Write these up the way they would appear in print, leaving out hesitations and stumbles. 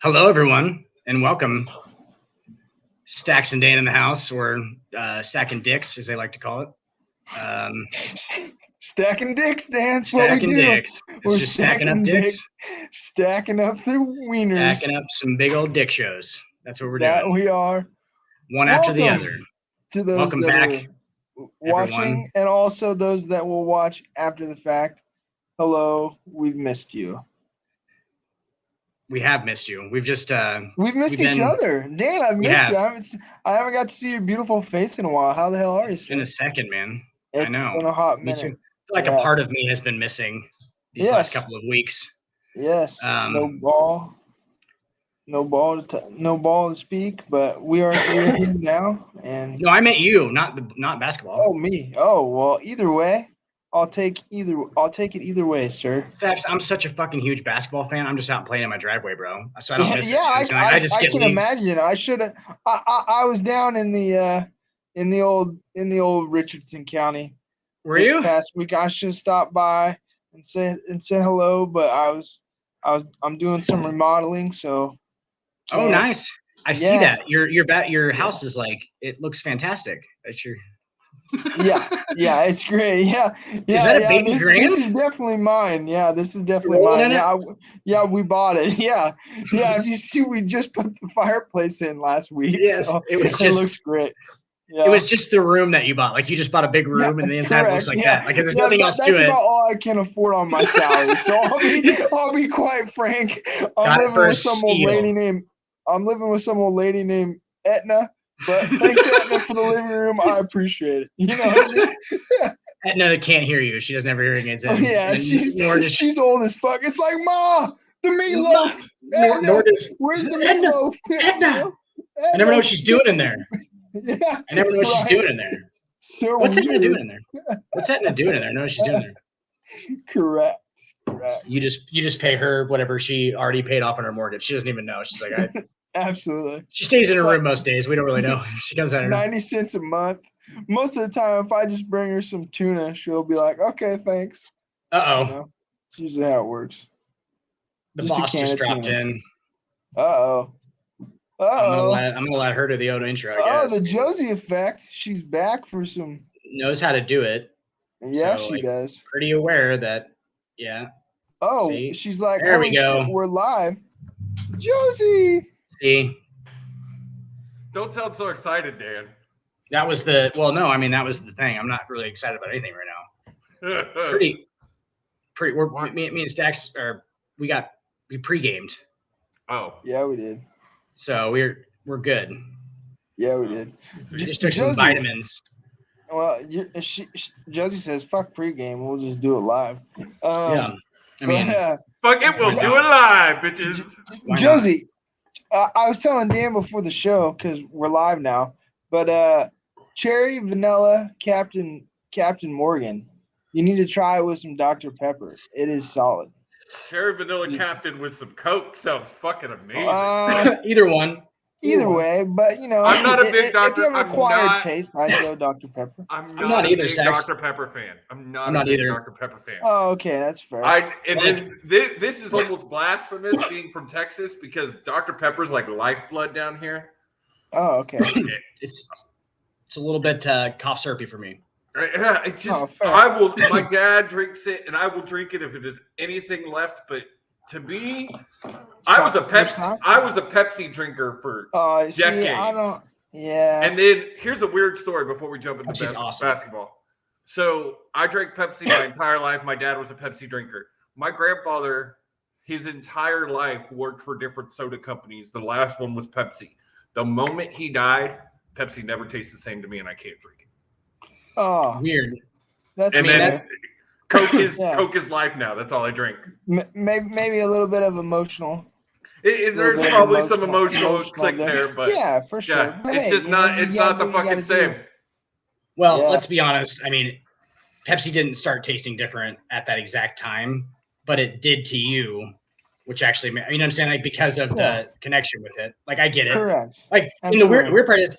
Hello, everyone, and welcome. Stacks and Dan in the house, or Stacking Dicks, as they like to call it. Um, Stacking dicks, Dan. That's what we stacking do. Dicks. It's We're just stacking up dicks, stacking up the wieners. stacking up some big old dick shows. That's what we're That doing, we are. one after the other. To those Welcome that back, are watching, everyone. and also those that will watch after the fact. Hello, we've missed you. We have missed you. We've just We've missed each other. Dan, I've We missed have. you. I haven't got to see your beautiful face in a while. How the hell are you, It's been sir? a second, man. It's I know. been a hot Me minute. too. I feel like a part of me has been missing these last couple of weeks. Yes. No ball to speak, but we're here now. And No, I meant you, not basketball. Oh, me. Oh, well, either way, I'll take it either way, sir. Facts. I'm such a fucking huge basketball fan. I'm just out playing in my driveway, bro. So I don't miss it. I just get can leagues. imagine. I should have. I was down in the old Richardson County. Were you? Past week? I should have stopped by and said hello, but I'm doing some remodeling, so. Oh, nice. I see that. Your house is like, it looks fantastic. That's your. yeah, it's great. Yeah. Is that a baby grand? This is definitely mine. Yeah, this is definitely mine. Yeah, we bought it. Yeah. If you see, we just put the fireplace in last week. Yes, so it looks great. Yeah. It was just the room that you bought. Like you just bought a big room, and the inside looks like that. Like there's nothing else to it. That's about all I can afford on my salary. So I'll be quite frank. I'm living with some old lady named Etna. But thanks, Etna, for the living room. I appreciate it. You know, Etna can't hear you. She doesn't have hearing aids in. Yeah, she's old as fuck. It's like, Ma, the meatloaf. Where's the meatloaf? Etna. I never know what she's doing in there. Yeah, I never know what she's doing in there. So what's Etna doing in there? What's Etna doing in there? I know what she's doing there. Correct. You just pay her whatever she already paid off on her mortgage. She doesn't even know. She's like, Absolutely. She stays in her room most days. We don't really know. She comes out. 90 cents a month. Most of the time, if I just bring her some tuna, she'll be like, "Okay, thanks." Uh-oh. You know, it's usually how it works. The boss just dropped in. Uh-oh. I'm gonna let her do the auto intro, I guess. Oh, the Josie effect. She's back for some. Knows how to do it. Yeah, so, she does. Pretty aware that, yeah. Oh, see? She's like, there we go. Shit, we're live. Josie. See? Don't sound so excited, Dan. That was that was the thing. I'm not really excited about anything right now. pretty. Me and Stacks we pre-gamed. Oh. Yeah, we did. So we're good. Yeah, we did. We just took some vitamins. Well, Josie says, "Fuck pregame. We'll just do it live." Yeah, I mean, fuck it. We'll do it live, bitches. Josie, I was telling Dan before the show because we're live now, but cherry vanilla Captain Morgan, you need to try it with some Dr. Pepper. It is solid. Cherry vanilla Captain with some Coke sounds fucking amazing. Either one. Either way, but you know, I'm not a big Dr. If you have an acquired taste, I'd go Dr. Pepper. I'm not either, a big Dr. Pepper fan. I'm not either. Dr. Pepper fan. Oh, okay, that's fair. This is almost blasphemous being from Texas because Dr. Pepper's like lifeblood down here. Oh, okay. It's a little bit cough syrupy for me. My dad drinks it, and I will drink it if it is anything left. But to me, I was a Pepsi drinker for decades. And then here's a weird story before we jump into basketball. So I drank Pepsi my entire life. My dad was a Pepsi drinker. My grandfather, his entire life, worked for different soda companies. The last one was Pepsi. The moment he died, Pepsi never tastes the same to me, and I can't drink it. Oh, weird. Coke is life now. That's all I drink. Maybe a little bit of emotional. There's probably some emotional click there, but yeah, for sure. Yeah, it's just not. It's not the fucking same. Well, let's be honest. I mean, Pepsi didn't start tasting different at that exact time, but it did to you, which actually, you know what I'm saying? Like because of the connection with it. Like I get it. Correct. Like, and the weird part is,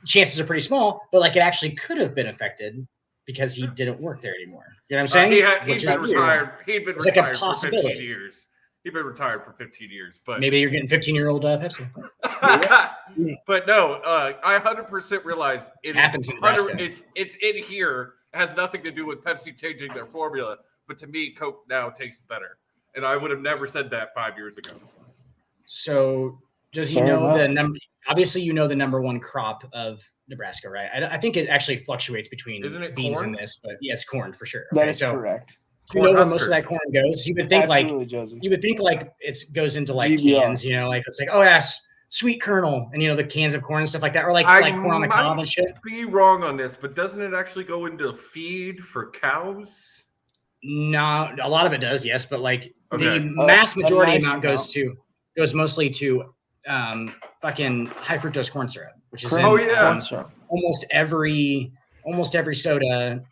chances are pretty small, but like it actually could have been affected because he didn't work there anymore. You know what I'm saying? He'd been retired. He'd been retired for 15 years. He's been retired for 15 years, but maybe you're getting 15-year-old Pepsi. But no, I 100% realize it happens in Nebraska. It's in here. It has nothing to do with Pepsi changing their formula, but to me, Coke now tastes better, and I would have never said that 5 years ago. So, does he know the number? Obviously, you know the number one crop of Nebraska, right? I think it actually fluctuates between beans corn? and this, but yes, corn for sure. That is correct. You know where most of that corn goes. You would think Josie. You would think like it goes into like GBR. cans, like it's like, oh yes, sweet kernel, and the cans of corn and stuff like that, or like corn on the cob and shit. Be wrong on this, but doesn't it actually go into feed for cows? No, a lot of it does, yes, but like the mass majority amount goes mostly to fucking high fructose corn syrup, which is almost every soda.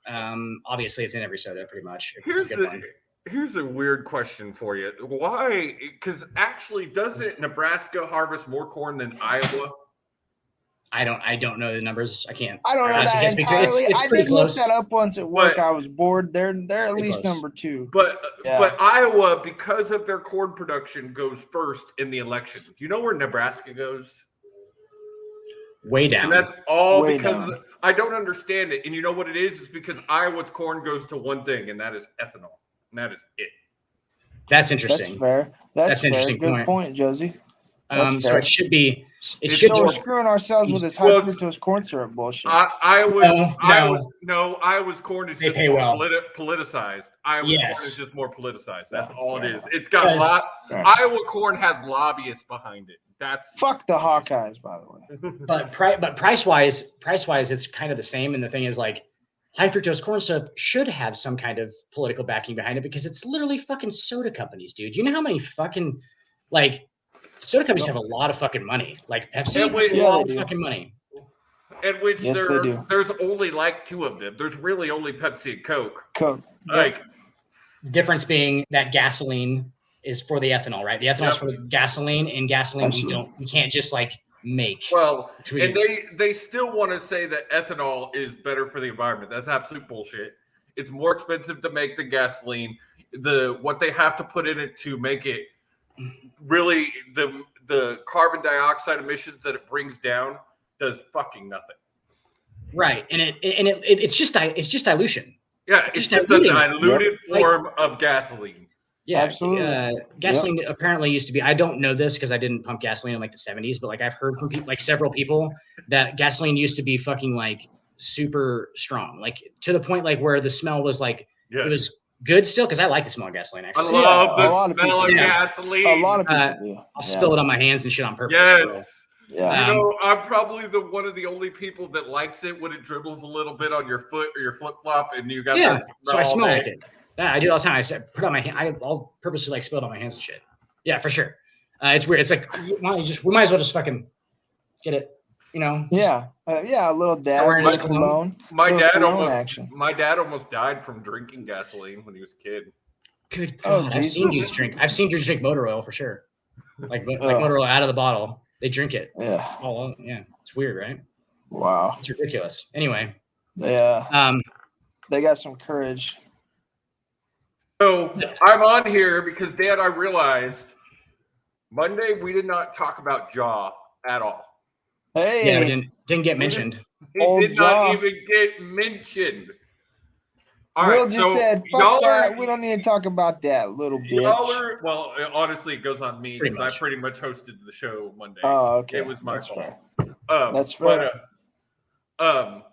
Obviously, it's in every soda pretty much. Here's a weird question for you. Why? Because actually, doesn't Nebraska harvest more corn than Iowa? I don't know the numbers. I can't. I don't know that entirely. It's I did look that up once at work. I was bored. They're at least close. number 2. But Iowa, because of their corn production, goes first in the election. Do you know where Nebraska goes? Way down. And that's all because I don't understand it. And you know what it is? It's because Iowa's corn goes to one thing, and that is ethanol. And that is it. That's interesting. That's fair. That's an interesting Good point, Josie. So it should be. We're screwing ourselves with this high fructose corn syrup bullshit. Iowa's corn is just politicized. Iowa's corn is just more politicized. That's all it is. It's got Iowa corn has lobbyists behind it. That's fuck the Hawkeyes, by the way. But price wise, it's kind of the same. And the thing is, like, high fructose corn syrup should have some kind of political backing behind it because it's literally fucking soda companies, dude. You know how many fucking soda companies have a lot of fucking money. Like Pepsi has a lot of fucking money. And which there's only like 2 of them. There's really only Pepsi and Coke. Like the difference being that gasoline is for the ethanol, right? The ethanol is for the gasoline, and gasoline we can't just like make. Well, and they still want to say that ethanol is better for the environment. That's absolute bullshit. It's more expensive to make than gasoline. What they have to put in it to make it really the carbon dioxide emissions that it brings down does fucking nothing. Right, and it's just dilution. Yeah, it's just a diluted form of gasoline. Yeah, absolutely. Gasoline apparently used to be. I don't know this because I didn't pump gasoline in like the 70s, but like I've heard from people, like several people, that gasoline used to be fucking like super strong, like to the point like where the smell was like it was good still, because I like the smell of gasoline. Actually, I love the smell of gasoline. A lot of people. I'll spill it on my hands and shit on purpose. Yes. Yeah. I'm probably one of the only people that likes it when it dribbles a little bit on your foot or your flip flop, and you got that smell. So I smell like it. Yeah, I do all the time. I put it on my hand. I'll purposely like spill it on my hands and shit. Yeah, for sure. It's weird. It's like we might as well just fucking get it. A little dab. My dad almost died from drinking gasoline when he was a kid. Good God, I've seen dudes drink motor oil for sure. Like motor oil out of the bottle. They drink it. Yeah. It's weird, right? Wow. It's ridiculous. Anyway. Yeah. They got some courage. So I'm on here because, Dad, I realized Monday we did not talk about Jaw at all. Hey. Yeah, we didn't get mentioned. It did not even get mentioned. All Will right, just said, fuck that. We don't need to talk about that, little bitch. Well, honestly, it goes on me because I pretty much hosted the show Monday. Oh, okay. It was my fault. That's fair. But,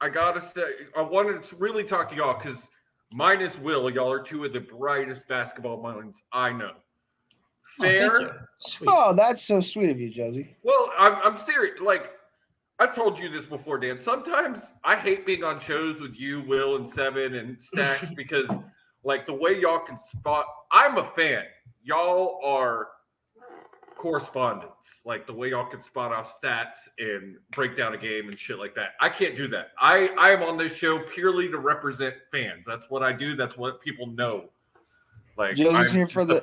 I gotta say, I wanted to really talk to y'all because minus Will, y'all are 2 of the brightest basketball minds I know. Fair. Oh, that's so sweet of you, Josie. Well, I'm serious. Like, I've told you this before, Dan. Sometimes I hate being on shows with you, Will, and Seven and Stacks because, like, the way y'all can spot. I'm a fan. Y'all are correspondents. Like, the way y'all can spot off stats and break down a game and shit like that. I can't do that. I am on this show purely to represent fans. That's what I do. That's what people know. Like, Josie's here for the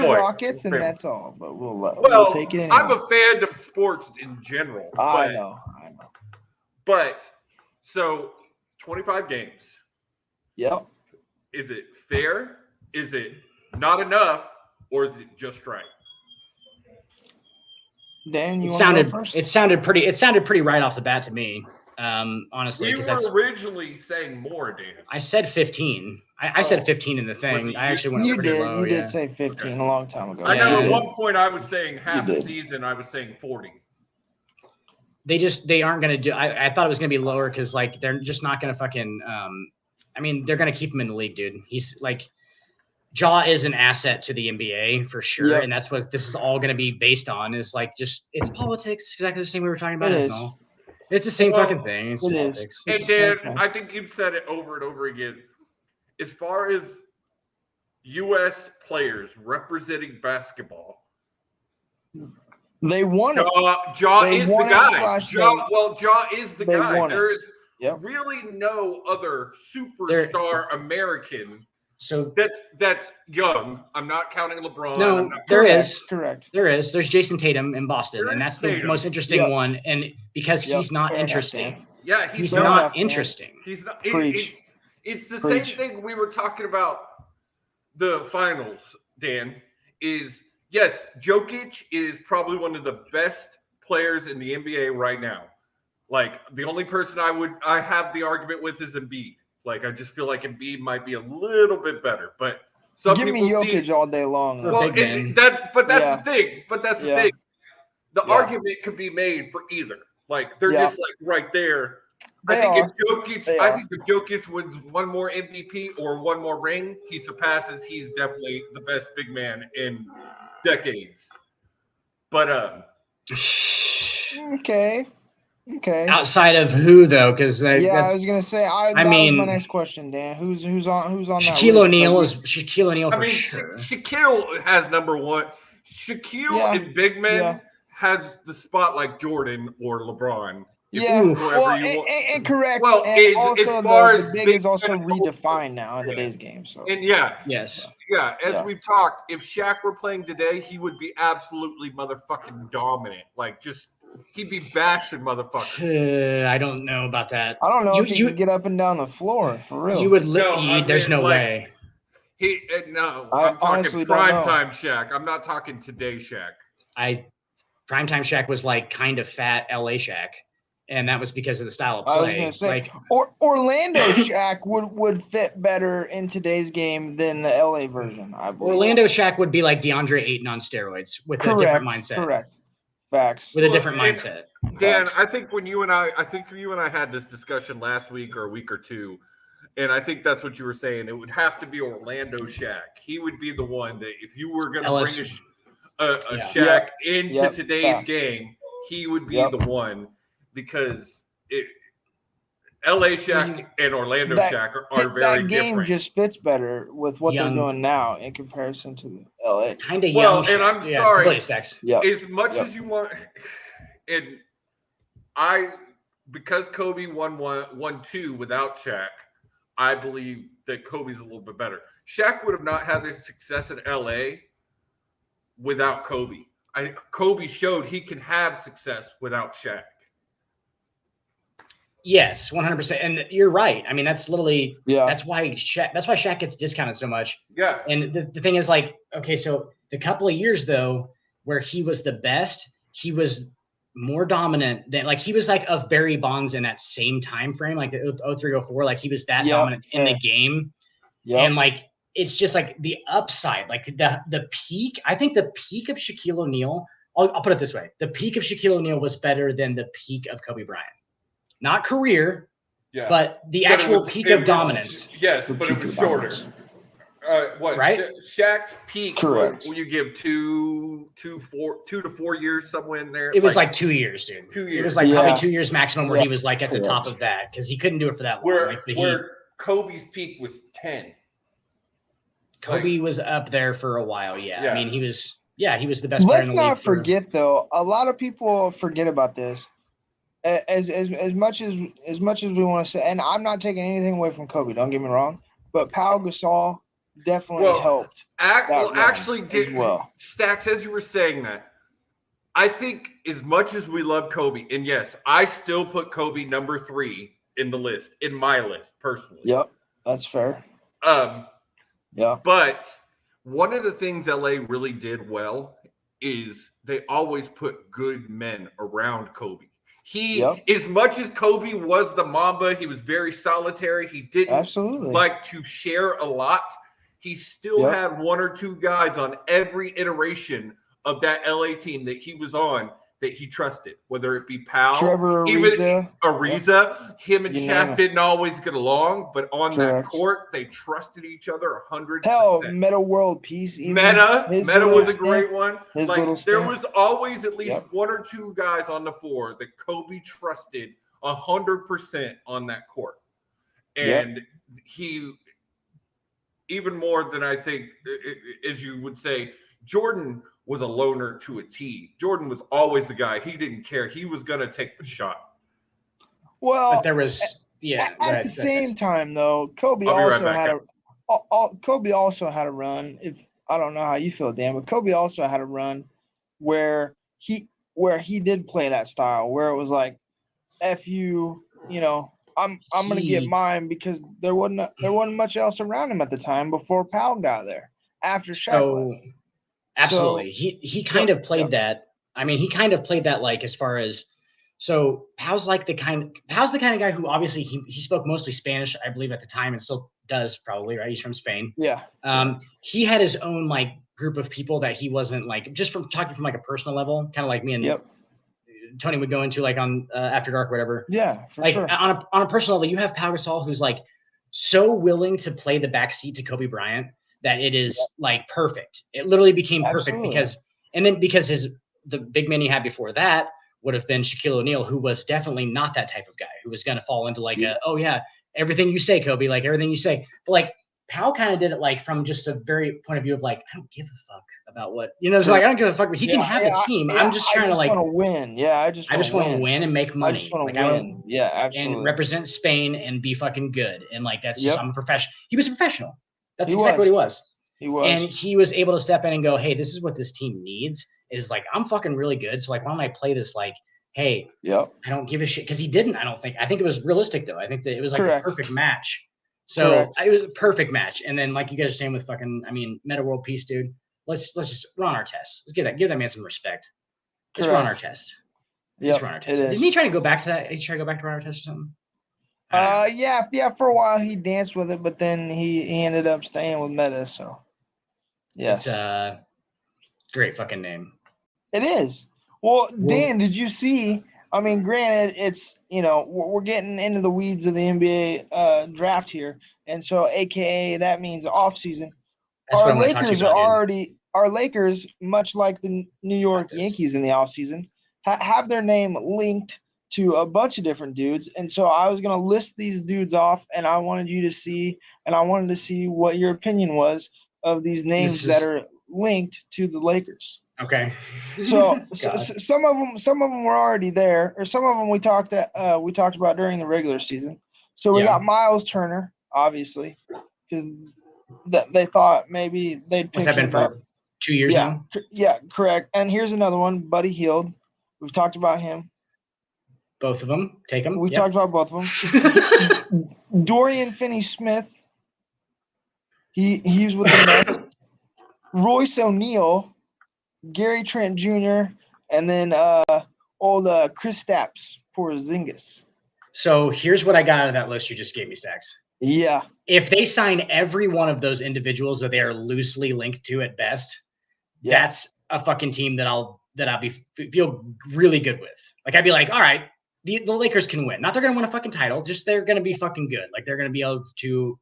Rockets, and that's all. But we'll take it anyway. I'm a fan of sports in general. I know. But so 25 games. Yep. Is it fair? Is it not enough, or is it just right? Dan, it sounded pretty right off the bat to me. Honestly, we were originally saying more, Dan. I said 15. I said 15 in the thing. I actually went pretty low. You did say 15 a long time ago. I know at one point I was saying half a season. I was saying 40. They aren't going to do. I thought it was going to be lower because like they're just not going to fucking. I mean, they're going to keep him in the league, dude. He's like, Ja is an asset to the NBA for sure, and that's what this is all going to be based on. Is like just it's politics, exactly the same we were talking about. It's the same fucking thing. It's politics. And Dan, I think you've said it over and over again. As far as U.S. players representing basketball, they want it. Ja is the guy. Ja is the guy. There is really no other superstar American. So that's young. I'm not counting LeBron. No, there is. Correct. There is. There's Jason Tatum in Boston, and that's the most interesting one. And because he's not interesting. Yeah, he's not interesting. He's not. It's the same thing we were talking about the finals, Dan, is yes, Jokic is probably one of the best players in the NBA right now. Like the only person I have the argument with is Embiid. Like I just feel like Embiid might be a little bit better, but some give me Jokic all day long. Well, that's the thing. But that's the thing. The argument could be made for either. Like they're just like right there. I think if Jokic wins one more MVP or one more ring, he surpasses. He's definitely the best big man in decades. But okay. Outside of who though? Because I was gonna say that was my next question, Dan. Who's on that? Shaquille O'Neal is Shaquille O'Neal for sure. Shaquille has number one. Shaquille in big men has the spot like Jordan or LeBron. And correct. Well, and also the big is also redefined now in today's game. So as we've talked, if Shaq were playing today, he would be absolutely motherfucking dominant. Like just. He'd be bashing motherfuckers. I don't know about that. I don't know if you could get up and down the floor for real. You would there's no way. I'm talking primetime Shaq. I'm not talking today Shaq. Primetime Shaq was like kind of fat LA Shaq, and that was because of the style of play. I was gonna say, Orlando Shaq would fit better in today's game than the LA version. I believe Orlando Shaq would be like DeAndre Ayton on steroids with a different mindset. Correct. Facts. With a different mindset. Dan, I think you and I had this discussion last week or a week or two, and I think that's what you were saying. It would have to be Orlando Shaq. He would be the one that if you were going to bring a Shaq into today's game, he would be the one because LA Shaq and Orlando Shaq are very different. That game just fits better with what they're doing now in comparison to the LA. Kind of young. Well, and I'm sorry. As much as you want, and because Kobe won 2 without Shaq, I believe that Kobe's a little bit better. Shaq would have not had the success in LA without Kobe. Kobe showed he can have success without Shaq. Yes, 100%. And you're right. I mean, that's literally that's why Shaq gets discounted so much. Yeah. And the thing is like, okay, so the couple of years though, where he was the best, he was more dominant than like he was like of Barry Bonds in that same time frame, like the 03-04, like he was that dominant in the game. Yeah. And like it's just like the upside, like the peak. I think the peak of Shaquille O'Neal, I'll put it this way. The peak of Shaquille O'Neal was better than the peak of Kobe Bryant. Not career, but the actual peak of dominance. Yes, but it was shorter. Right? Shaq's peak. Correct. Will you give 2 to 4 years somewhere in there? It was like 2 years, dude. 2 years. It was like probably 2 years maximum where he was like at the top of that because he couldn't do it for that long. Where Kobe's peak was 10. Kobe was up there for a while. Yeah. I mean, he was the best player in the league. Let's not forget though. A lot of people forget about this. As much as we want to say, and I'm not taking anything away from Kobe. Don't get me wrong, but Pau Gasol definitely helped. Stacks, as you were saying that, I think as much as we love Kobe, and yes, I still put Kobe number 3 in the list, in my list personally. Yep, that's fair. But one of the things LA really did well is they always put good men around Kobe. As much as Kobe was the Mamba, he was very solitary. He didn't like to share a lot. He still had one or two guys on every iteration of that LA team that he was on that he trusted, whether it be Powell, Trevor Ariza. Him and Shaq didn't always get along, but on that court, they trusted each other 100%. Hell, Meta World Peace. Meta was a great one. There was always at least one or two guys on the floor that Kobe trusted 100% on that court. And he, even more than I think, as you would say, Jordan was a loner to a T. Jordan was always the guy. He didn't care. He was going to take the shot. Well, but there was, at the same time, though, Kobe also had a run. If I don't know how you feel, Dan, but Kobe also had a run where he did play that style, where it was like, "F you, I'm going to get mine," because there wasn't much else around him at the time before Powell got there. After Shaq left. Absolutely. He kind of played that. I mean, he kind of played that, like, as far as, so Powell's the kind of guy who obviously he spoke mostly Spanish, I believe, at the time, and still does probably, right? He's from Spain. Yeah. He had his own like group of people that he wasn't like, just from talking from like a personal level, kind of like me and Tony would go into like on After Dark or whatever. Yeah, for sure. On a personal level, you have Pau Gasol, who's like so willing to play the backseat to Kobe Bryant that it is like perfect. It literally became perfect because the big man he had before that would have been Shaquille O'Neal, who was definitely not that type of guy, who was going to fall into like everything you say, Kobe, like everything you say. But like Powell kind of did it like from just a very point of view of like, I don't give a fuck about what, it's like, I don't give a fuck, but he can have a team. I'm just trying to like want to win. Yeah. I just want to win and make money. I just want to win. Yeah, absolutely. And represent Spain and be fucking good. And like, that's just, I'm a professional. He was a professional. That's exactly what he was. He was. And he was able to step in and go, hey, this is what this team needs, is like, I'm fucking really good. So like, why don't I play this like, hey, I don't give a shit. Because he didn't, I don't think. I think it was realistic, though. I think that it was like a perfect match. So it was a perfect match. And then, like you guys are saying with fucking, Meta World Peace, dude, let's just run our test. Let's give that man some respect. Let's run our test. Let's run our test. Didn't he try to go back to that? Did he try to go back to run our test or something? Yeah. For a while he danced with it, but then he ended up staying with Meta. So, yes, it's a great fucking name. It is. Well, Dan, did you see? I mean, granted, it's we're getting into the weeds of the NBA draft here, and so AKA that means off season. Our Lakers, much like the New York Yankees in the off season, have their name linked to a bunch of different dudes. And so I was going to list these dudes off, and I wanted to see what your opinion was of these names that are linked to the Lakers. Okay. So some of them were already there, or some of them we talked about during the regular season. So we got Miles Turner, obviously, because they thought maybe they'd pick What's that been for 2 years now? Yeah, correct. And here's another one, Buddy Hield. We've talked about him. Both of them. Take them. We talked about both of them. Dorian Finney-Smith. He was with the Nets. Royce O'Neal, Gary Trent Jr., and then Chris Stapps for Porzingis. So here's what I got out of that list you just gave me, Stacks. Yeah. If they sign every one of those individuals that they are loosely linked to at best, that's a fucking team that I'll feel really good with. Like I'd be like, all right, the Lakers can win. Not they're gonna win a fucking title, just they're gonna be fucking good. Like they're gonna be able to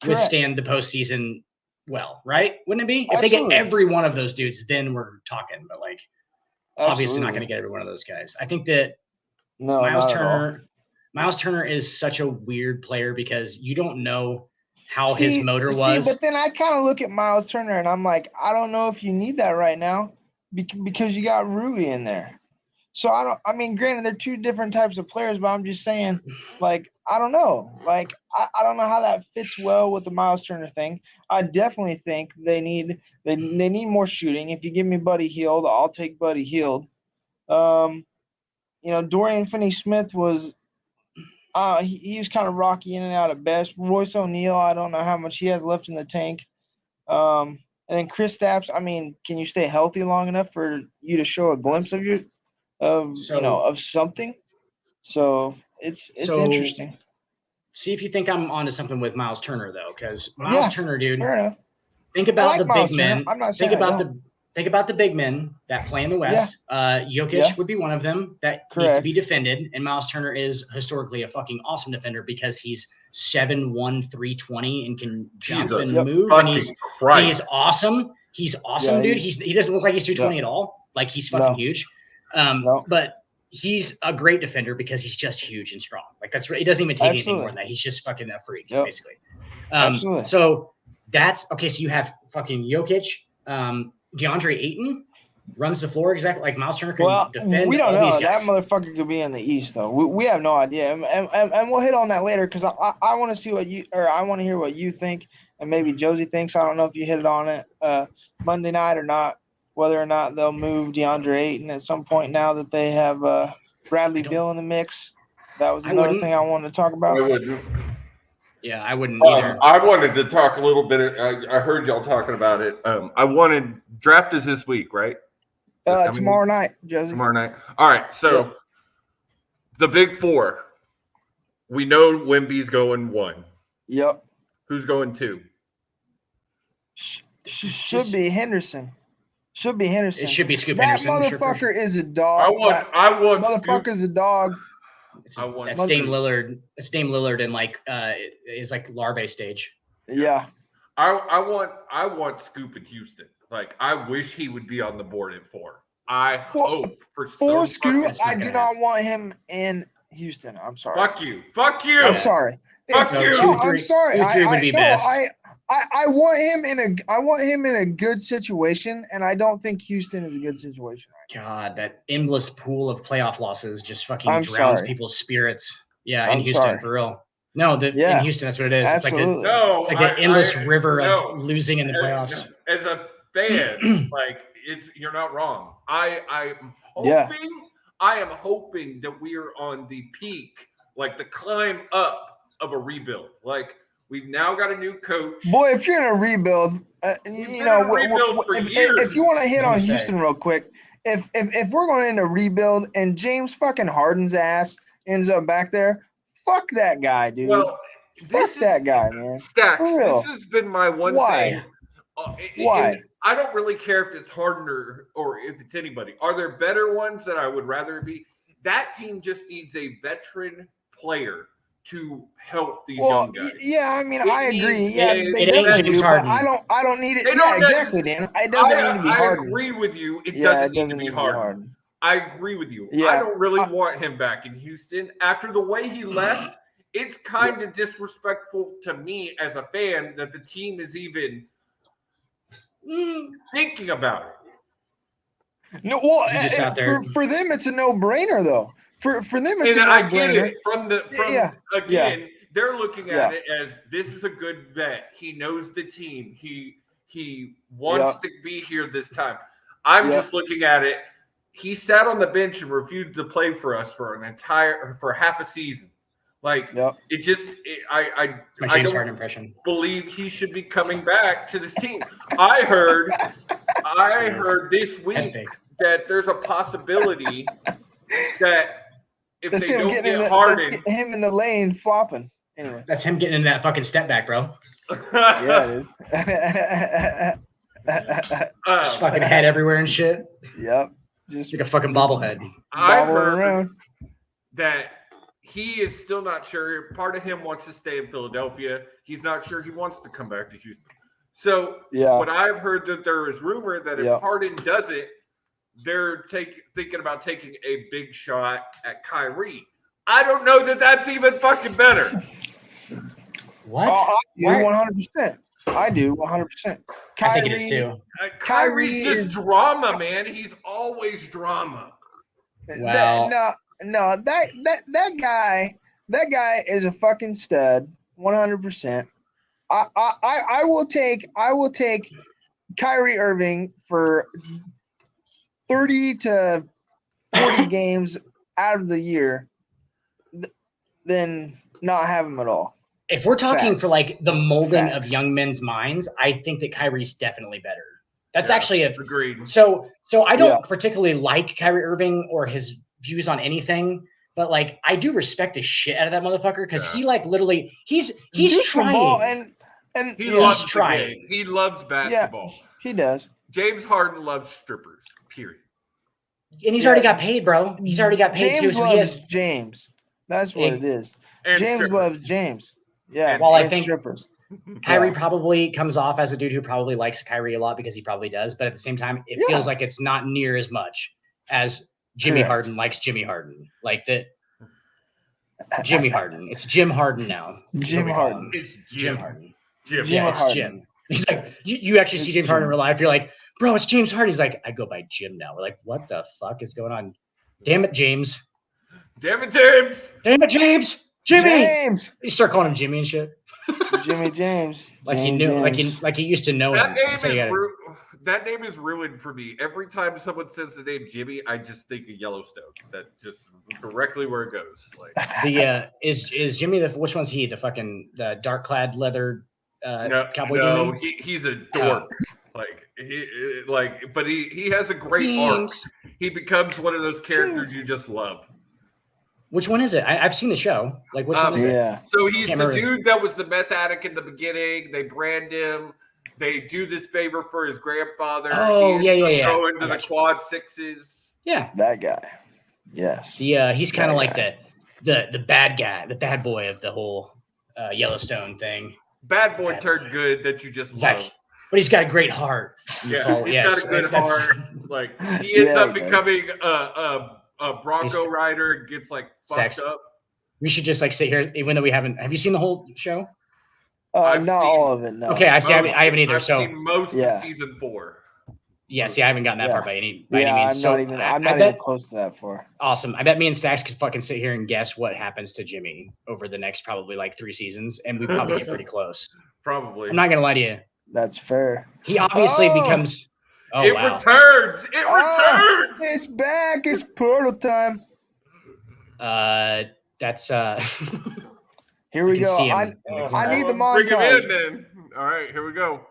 withstand the postseason well, right? Wouldn't it be? If they get every one of those dudes, then we're talking. But like, obviously not gonna get every one of those guys. I think that Miles Turner is such a weird player because you don't know how his motor was. But then I kind of look at Miles Turner and I'm like, I don't know if you need that right now because you got Rudy in there. So granted, they're two different types of players, but I'm just saying, like, I don't know. Like, I don't know how that fits well with the Miles Turner thing. I definitely think they need more shooting. If you give me Buddy Hield, I'll take Buddy Hield. Dorian Finney-Smith was he was kind of rocky in and out at best. Royce O'Neal, I don't know how much he has left in the tank. And then Kristaps, I mean, can you stay healthy long enough for you to show a glimpse of of something? So it's interesting. See if you think I'm onto something with Miles Turner though, because Miles Turner, dude. Fair enough. Think about the big men. I'm not saying think about the big men that play in the West. Jokic would be one of them that needs to be defended, and Miles Turner is historically a fucking awesome defender because he's 7'1", 320 and can jump and move, and he's awesome. He's awesome, dude. He doesn't look like he's 220 at all. Like he's fucking huge. But he's a great defender because he's just huge and strong. Like he doesn't even take anything more than that. He's just fucking a freak, basically. So that's okay. So you have fucking Jokic, DeAndre Ayton runs the floor exactly like Miles Turner can defend. We don't all know. These guys. That motherfucker could be in the East though. We have no idea, and we'll hit on that later because I want to see I want to hear what you think, and maybe Josie thinks. I don't know if you hit it on it Monday night or not. Whether or not they'll move DeAndre Ayton at some point now that they have Bradley Beal in the mix. That was another thing I wanted to talk about. I wouldn't. Yeah, I wouldn't either. I wanted to talk a little bit. I heard y'all talking about it. Draft is this week, right? Tomorrow night, Josie. Tomorrow night. All right. So the big four. We know Wemby's going 1. Yep. Who's going 2? Should be Henderson. Should be Henderson. It should be Scoop that Henderson. That motherfucker is a dog. I want motherfucker's a dog. That's Dame Lillard. It's Dame Lillard in is like larvae stage. Yeah. I want Scoop in Houston. Like I wish he would be on the board at 4. I hope for Scoop. I do not want him in Houston. I'm sorry. Fuck you. Fuck you. I'm sorry. Fuck you. I'm sorry. 2-3 would be best. I want him in a good situation, and I don't think Houston is a good situation. God, that endless pool of playoff losses just fucking drowns people's spirits. Yeah, in Houston, for real. No, in Houston, that's what it is. Absolutely. It's like an endless river of losing in the playoffs. As a fan, you're not wrong. I'm hoping that we are on the peak, like the climb up of a rebuild. Like we've now got a new coach. Boy, if you're in a rebuild, if you want to hit on Houston real quick, if we're going into rebuild and James fucking Harden's ass ends up back there, fuck that guy, dude. Well, fuck that guy, man. Stacks, this has been my one thing. Why? I don't really care if it's Harden or if it's anybody. Are there better ones that I would rather be? That team just needs a veteran player to help these young guys. Yeah, I mean, I agree. Yeah, it ain't James Harden. I don't need it. Yeah, exactly, Dan. It doesn't need to be Harden. I agree with you. It doesn't need to be Harden. I agree with you. Yeah. I don't really want him back in Houston. After the way he left, it's kind of disrespectful to me as a fan that the team is even thinking about it. No, well, just out there. For them, it's a no-brainer, though. For them, it's a no-brainer. I get it. Again, they're looking at it as this is a good vet. He knows the team. He wants to be here this time. I'm just looking at it. He sat on the bench and refused to play for us for half a season. Like it just, I don't impression. Believe he should be coming back to this team. I heard this week that there's a possibility that if that's they don't get Harden, that's him in the lane flopping. Anyway, that's him getting into that fucking step back, bro. Yeah, it is. Just fucking head everywhere and shit. Yep. Just like a fucking bobblehead. I heard that he is still not sure. Part of him wants to stay in Philadelphia. He's not sure he wants to come back to Houston. So what I've heard that there is rumor that if Harden does it, they're thinking about taking a big shot at Kyrie. I don't know that that's even fucking better. What? I do 100%. I do 100%. I think it is too. Kyrie's just drama, man. He's always drama. Wow. No, that guy is a fucking stud, 100%. I will take Kyrie Irving for 30 to 40 games out of the year than not have him at all. If we're talking Facts. for like the molding Facts. of young men's minds, I think that Kyrie's definitely better. That's actually agreed. So I don't particularly like Kyrie Irving or his views on anything, but like I do respect the shit out of that motherfucker because he like literally he's trying and he loves trying. He loves basketball. Yeah, he does. James Harden loves strippers. Period. And he's already got paid, bro. He's already got paid James too. Loves James. That's what it is. And James strippers. Loves James. Yeah. Well, I think strippers. Kyrie probably comes off as a dude who probably likes Kyrie a lot because he probably does. But at the same time, it feels like it's not near as much as Jimmy Harden likes Jimmy Harden. Like that. Jimmy Harden. It's Jim Harden now. Jim Harden. It's Jim Harden. Jim. Yeah, it's Jim. He's like, you actually see James Harden in real life. You're like, bro, it's James Harden. He's like, I go by Jim now. We're like, what the fuck is going on? Damn it, James. Damn it, James. Damn it, James. Jimmy. James. You start calling him Jimmy and shit. Jimmy James. Like he knew, like he used to know that him. That name is ruined for me. Every time someone says the name Jimmy, I just think of Yellowstone. That just directly where it goes. Like the is Jimmy the which one's he? The fucking dark clad leather cowboy demon? He's a dork. But he has a great arc. He becomes one of those characters you just love. Which one is it? I've seen the show. Like, which one is it? So he's the dude that was the meth addict in the beginning. They brand him. They do this favor for his grandfather. Oh, yeah. Go into the quad sixes. Yeah. That guy. Yes. Yeah, he's kind of like the bad guy, the bad boy of the whole Yellowstone thing. Bad boy turned good that you just love. But he's got a great heart. Yeah, he's got a good heart. Like he ends up becoming a Bronco rider and gets like fucked up. We should just like sit here, even though we haven't. Have you seen the whole show? Not all of it. No. Okay, I haven't either. I've seen most of season 4. Yeah, see, I haven't gotten that far by any means. I'm not even close to that far. Awesome. I bet me and Stacks could fucking sit here and guess what happens to Jimmy over the next probably like 3 seasons, and we probably get pretty close. Probably. I'm not gonna lie to you. That's fair. He obviously becomes. Oh, it returns. It returns. It's back. It's portal time. That's Here we go. I need the montage. Bring him in then. All right, here we go.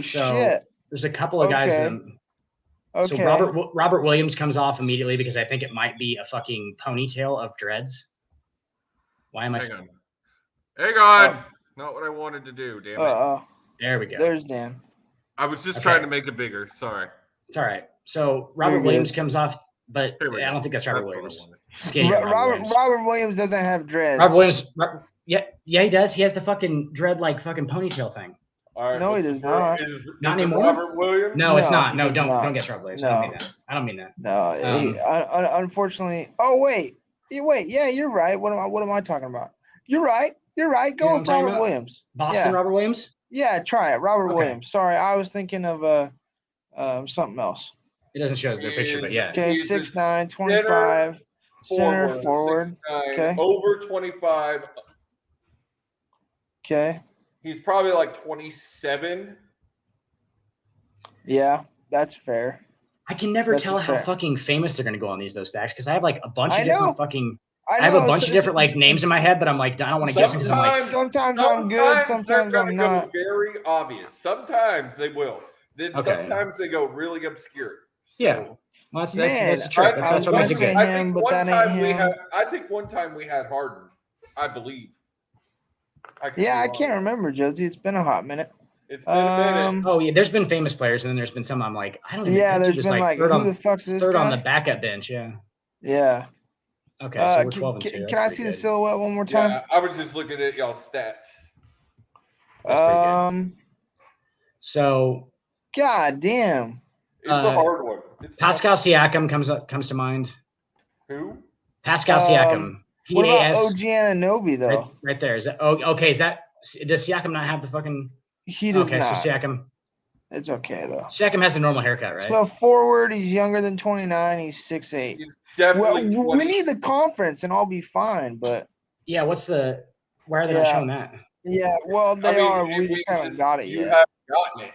Shit. There's a couple of guys. So Robert Williams comes off immediately because I think it might be a fucking ponytail of dreads. Why am I? Hang on. Not what I wanted to do. Damn it. There we go. There's Dan. I was just trying to make it bigger. Sorry. It's all right. So Robert Williams comes off, but I don't think that's Robert Williams. Skinny Robert Williams doesn't have dreads. Robert Williams. Yeah, he does. He has the fucking dread like fucking ponytail thing. All right, no, he does not. Not anymore. Robert Williams? No, it's not. No, don't get Robert Williams. No. I don't mean that. No, unfortunately. Oh wait. Yeah, you're right. What am I talking about? You're right. Go with Robert Williams. Boston Robert Williams? Yeah, try it. Robert Williams. Sorry, I was thinking of something else. It doesn't show the picture, but yeah. Okay, 6'9", 25, center forward. 6'9", okay. Over 25. Okay. He's probably like 27. Yeah, that's fair. I can never tell how fucking famous they're going to go on these Stacks because I have like a bunch of different fucking. I have a bunch of different like names in my head, but I'm like, I don't want to guess because I'm like. Sometimes I'm good, sometimes I'm not. Very obvious. Sometimes they will. Then sometimes they go really obscure. So. Yeah. Well, that's the trick. That's what makes it good. I think one time we had Harden, I believe. I can't remember, Josie. It's been a hot minute. It's been a minute. Oh yeah, there's been famous players, and then there's been some I'm like, I don't even. Yeah, there's been like who the fuck's this third guy? on the backup bench. Yeah. Yeah. Okay, so we're 12 and 2. Can I see the silhouette one more time? Yeah, I was just looking at y'all's stats. That's pretty good. So. God damn. It's a hard one. Pascal Siakam comes to mind. Who? Pascal Siakam. What about OG Anunoby though? Right there. Is that okay? Does Siakam not have the fucking? He does not. Okay, so Siakam. It's okay though. Siakam has a normal haircut, right? So forward, he's younger than 29. He's 6'8". We need the conference, and I'll be fine. But yeah, why are they not showing that? Yeah, well, they are. We just haven't got it yet. You haven't gotten it.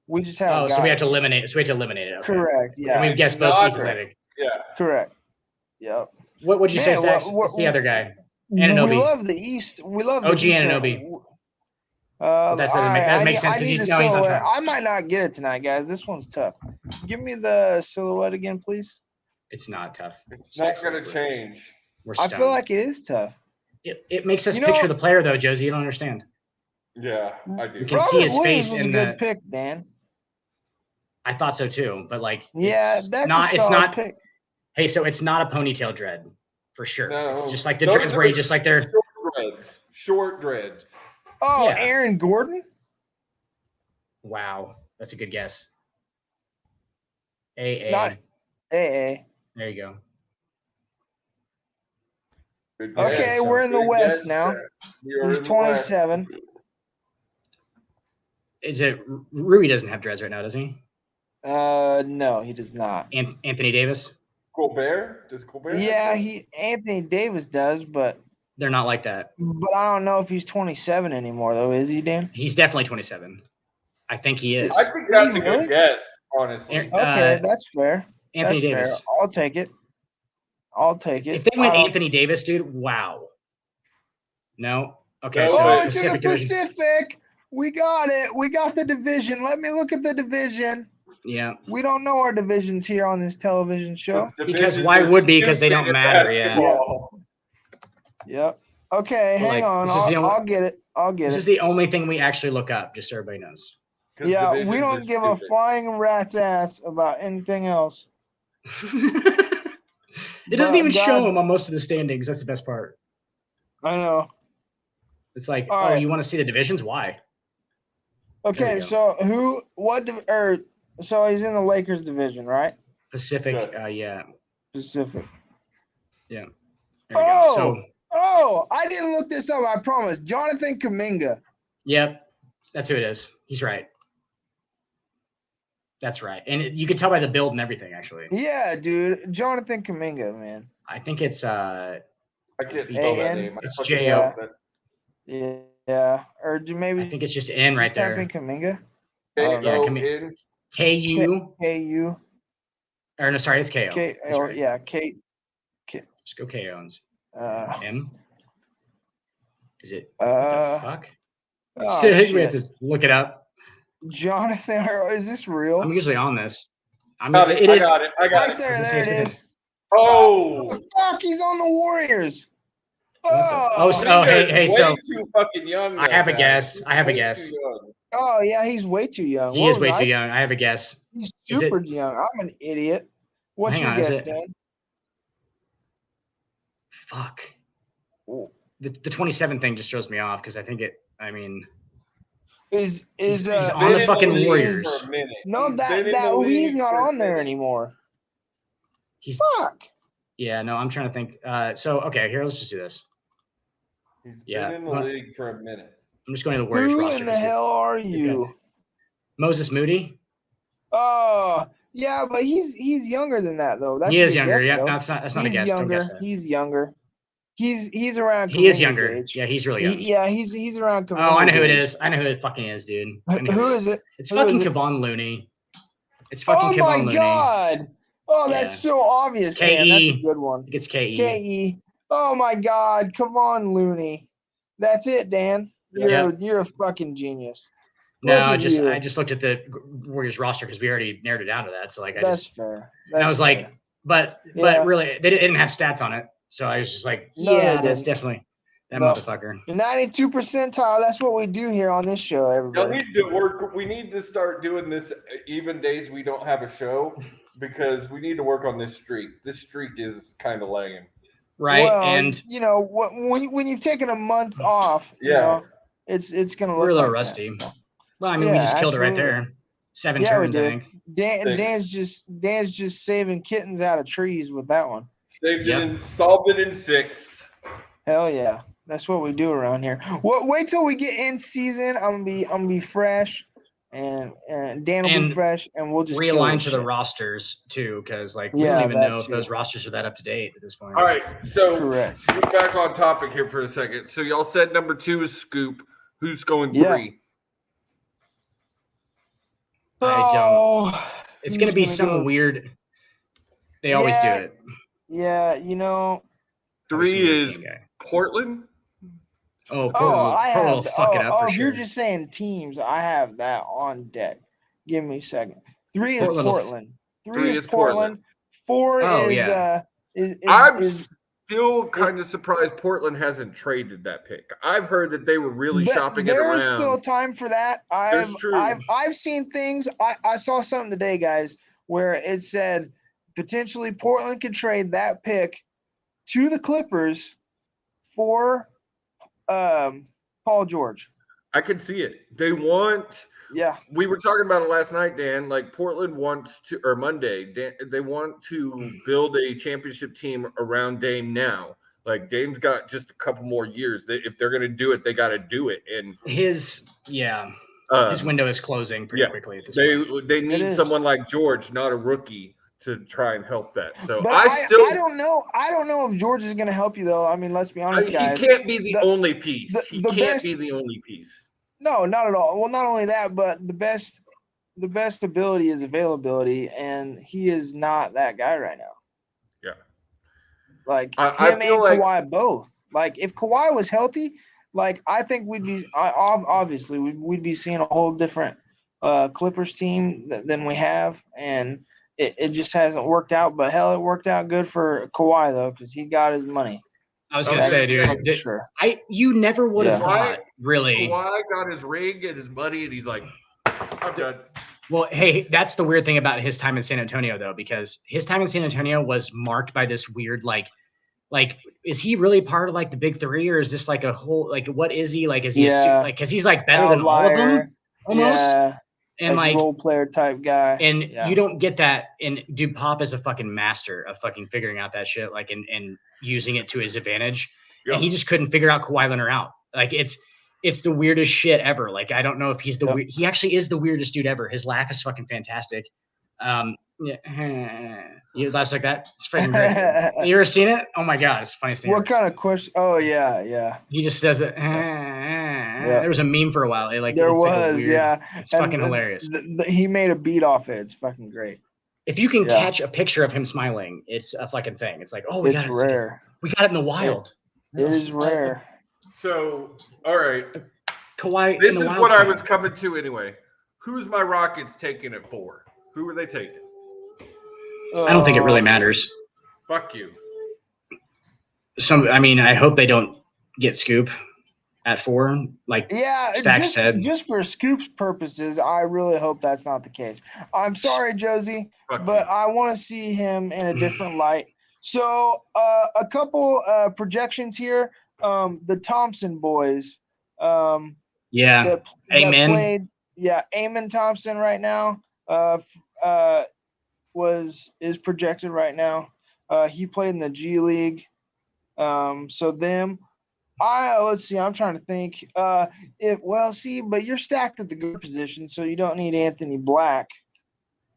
We just haven't. Oh, so we have to eliminate. So we have to eliminate it. Okay. Correct. Yeah. And we've guessed both teams eliminated. Yeah. Correct. Yep. What would you say, Stacks? What's the other guy? Anunoby. We love the East. We love OG the East. Anunoby. That doesn't make sense because he's on Toronto. I might not get it tonight, guys. This one's tough. Give me the silhouette again, please. It's not tough. It's not going to change. I feel like it is tough. It makes us picture the player, though, Josie. You don't understand. Yeah, I do. You can see his face in the pick, Dan. I thought so too, but that's not. It's not. Pick. Hey, so it's not a ponytail dread for sure. No, it's just like the dreads where you just like they're short dreads. Oh, yeah. Aaron Gordon. Wow, that's a good guess. AA. Not AA. There you go. Okay, we're in the West now. He's 27. Is it Rui doesn't have dreads right now, does he? No, he does not. Anthony Davis? Colbert? Does Colbert? Yeah, Anthony Davis does, but they're not like that. But I don't know if he's 27 anymore, though. Is he, Dan? He's definitely 27. I think he is. I think that's a good guess, honestly. Okay, that's fair. Anthony Davis. Fair. I'll take it. If they went Anthony Davis, dude, wow. No? Okay, so it's in the Pacific. We got it. We got the division. Let me look at the division. Yeah. We don't know our divisions here on this television show. Because why would be? Because they don't matter, yeah. Yep. Okay, hang on. I'll get it. This is the only thing we actually look up, just so everybody knows. Yeah, we don't give a flying rat's ass about anything else. It doesn't even show them on most of the standings. That's the best part. I know. It's like, you want to see the divisions? Why? Okay, so so he's in the Lakers division, right? Pacific, yeah. Pacific. Yeah. There we go. So, I didn't look this up, I promise. Jonathan Kuminga. Yep. That's who it is. He's right. That's right. And you can tell by the build and everything, actually. Yeah, dude. Jonathan Kuminga, man. I think it's I can't spell that name. It's J-O. Yeah. Or maybe I think it's just N right there. Kuminga. K-U. K-U. Or no, sorry, it's K-O. K. Just go K-O's. M? Is it? What the fuck? We have to look it up. Jonathan, is this real? I'm usually on this. I got it. Right there it is. Oh. What the fuck? He's on the Warriors. Hey, so too fucking young. I have a guess. Oh yeah, he's way too young. He is way too young. I have a guess. He's super young. I'm an idiot. What's your guess, Dan? Fuck. The 27 thing just throws me off because I think he's on the fucking Warriors. No, he's not on there anymore. Fuck. Yeah, no, I'm trying to think. Okay, here, let's just do this. He's been in the league for a minute. I'm just going to the Warriors roster. Who in the hell are you? Moses Moody? Oh, yeah, but he's younger than that, though. He is younger. Yeah, no, that's not a guess. Don't guess that. He's younger. He's around. He is younger. Age. Yeah, he's really young. He's around. I know who it is. I know who it fucking is, dude. Who is it? It's fucking Kevon Looney. It's fucking Kevon Looney. Oh my god! Oh, that's so obvious. K-E. That's a good one. It's K-E. K-E. Oh my god! Kevon Looney. That's it, Dan. You're a fucking genius. No, I just looked at the Warriors roster because we already narrowed it down to that. So that's fair. And I was like, but really, they didn't have stats on it. So I was just like, that's definitely that motherfucker. 92 percentile. That's what we do here on this show, everybody. We need to start doing this even days we don't have a show because we need to work on this streak. This streak is kind of lame. Right. Well, and when you've taken a month off, it's gonna look. We're a little rusty. That. Well, we just killed it right there. 7 turns, I think. Dan's just saving kittens out of trees with that one. Solved it in 6. Hell yeah, that's what we do around here. Wait till we get in season. I'm gonna be fresh, and Dan will be fresh, and we'll just realign to the rosters too, because we don't even know if those rosters are that up to date at this point. All right, so we're back on topic here for a second. So y'all said number 2 is Scoop. Who's going 3? I don't. It's gonna be some weird. They always do it. Yeah, 3 is Portland. Portland will fuck it up for if sure. You're just saying teams, I have that on deck. Give me a second. 3 is Portland. 3 is Portland. 4 is I'm still kind of surprised Portland hasn't traded that pick. I've heard that they were really shopping it around. There is still time for that. I've seen things. I saw something today, guys, where it said potentially Portland could trade that pick to the Clippers for Paul George. I can see it. They want. Yeah. We were talking about it last night, Dan. Like Portland wants to, or Monday, they want to build a championship team around Dame now. Like Dame's got just a couple more years. If they're going to do it, they got to do it. And his window is closing pretty quickly at this point. They need someone like George, not a rookie, to try and help that. So but I don't know. I don't know if George is going to help you though. I mean, let's be honest, guys. He can't be the only piece. He can't be the only piece. No, not at all. Well, not only that, but the best ability is availability, and he is not that guy right now. Yeah. Like him and Kawhi both. Like if Kawhi was healthy, like I think we'd be obviously we'd be seeing a whole different Clippers team than we have, and it just hasn't worked out. But hell, it worked out good for Kawhi though, because he got his money. I was gonna say, dude, you never would have thought, really. Kawhi got his ring and his money, and he's like, I'm done. Well, hey, that's the weird thing about his time in San Antonio, though, because his time in San Antonio was marked by this weird, like, is he really part of like the big three, or is this like a whole, like, what is he? Like, is he because he's like better than all of them almost? Yeah. And like role player type guy. And you don't get that. And dude, Pop is a fucking master of fucking figuring out that shit, like, and using it to his advantage. Yeah. And he just couldn't figure out Kawhi Leonard out. Like it's the weirdest shit ever. Like, I don't know if he's he actually is the weirdest dude ever. His laugh is fucking fantastic. You laughs like that. It's freaking great. You ever seen it? Oh my God. It's the funniest thing. What kind of question? Oh yeah. He just does it. There was a meme for a while. It's fucking hilarious. He made a beat off it. It's fucking great. If you can catch a picture of him smiling, it's a fucking thing. It's like, oh, it's rare. We got it in the wild. It is rare. So, all right. Kawhi. This is what I was coming to anyway. Who's my Rockets taking it for? Who are they taking? I don't think it really matters. Fuck you. I hope they don't get Scoop at 4, like Stack said. Just for Scoop's purposes, I really hope that's not the case. I'm sorry, Josie, but I want to see him in a different light. So a couple projections here. The Thompson boys. Amen. Amen Thompson right now is projected right now. He played in the G League. So them. Let's see. I'm trying to think. But you're stacked at the guard position, so you don't need Anthony Black.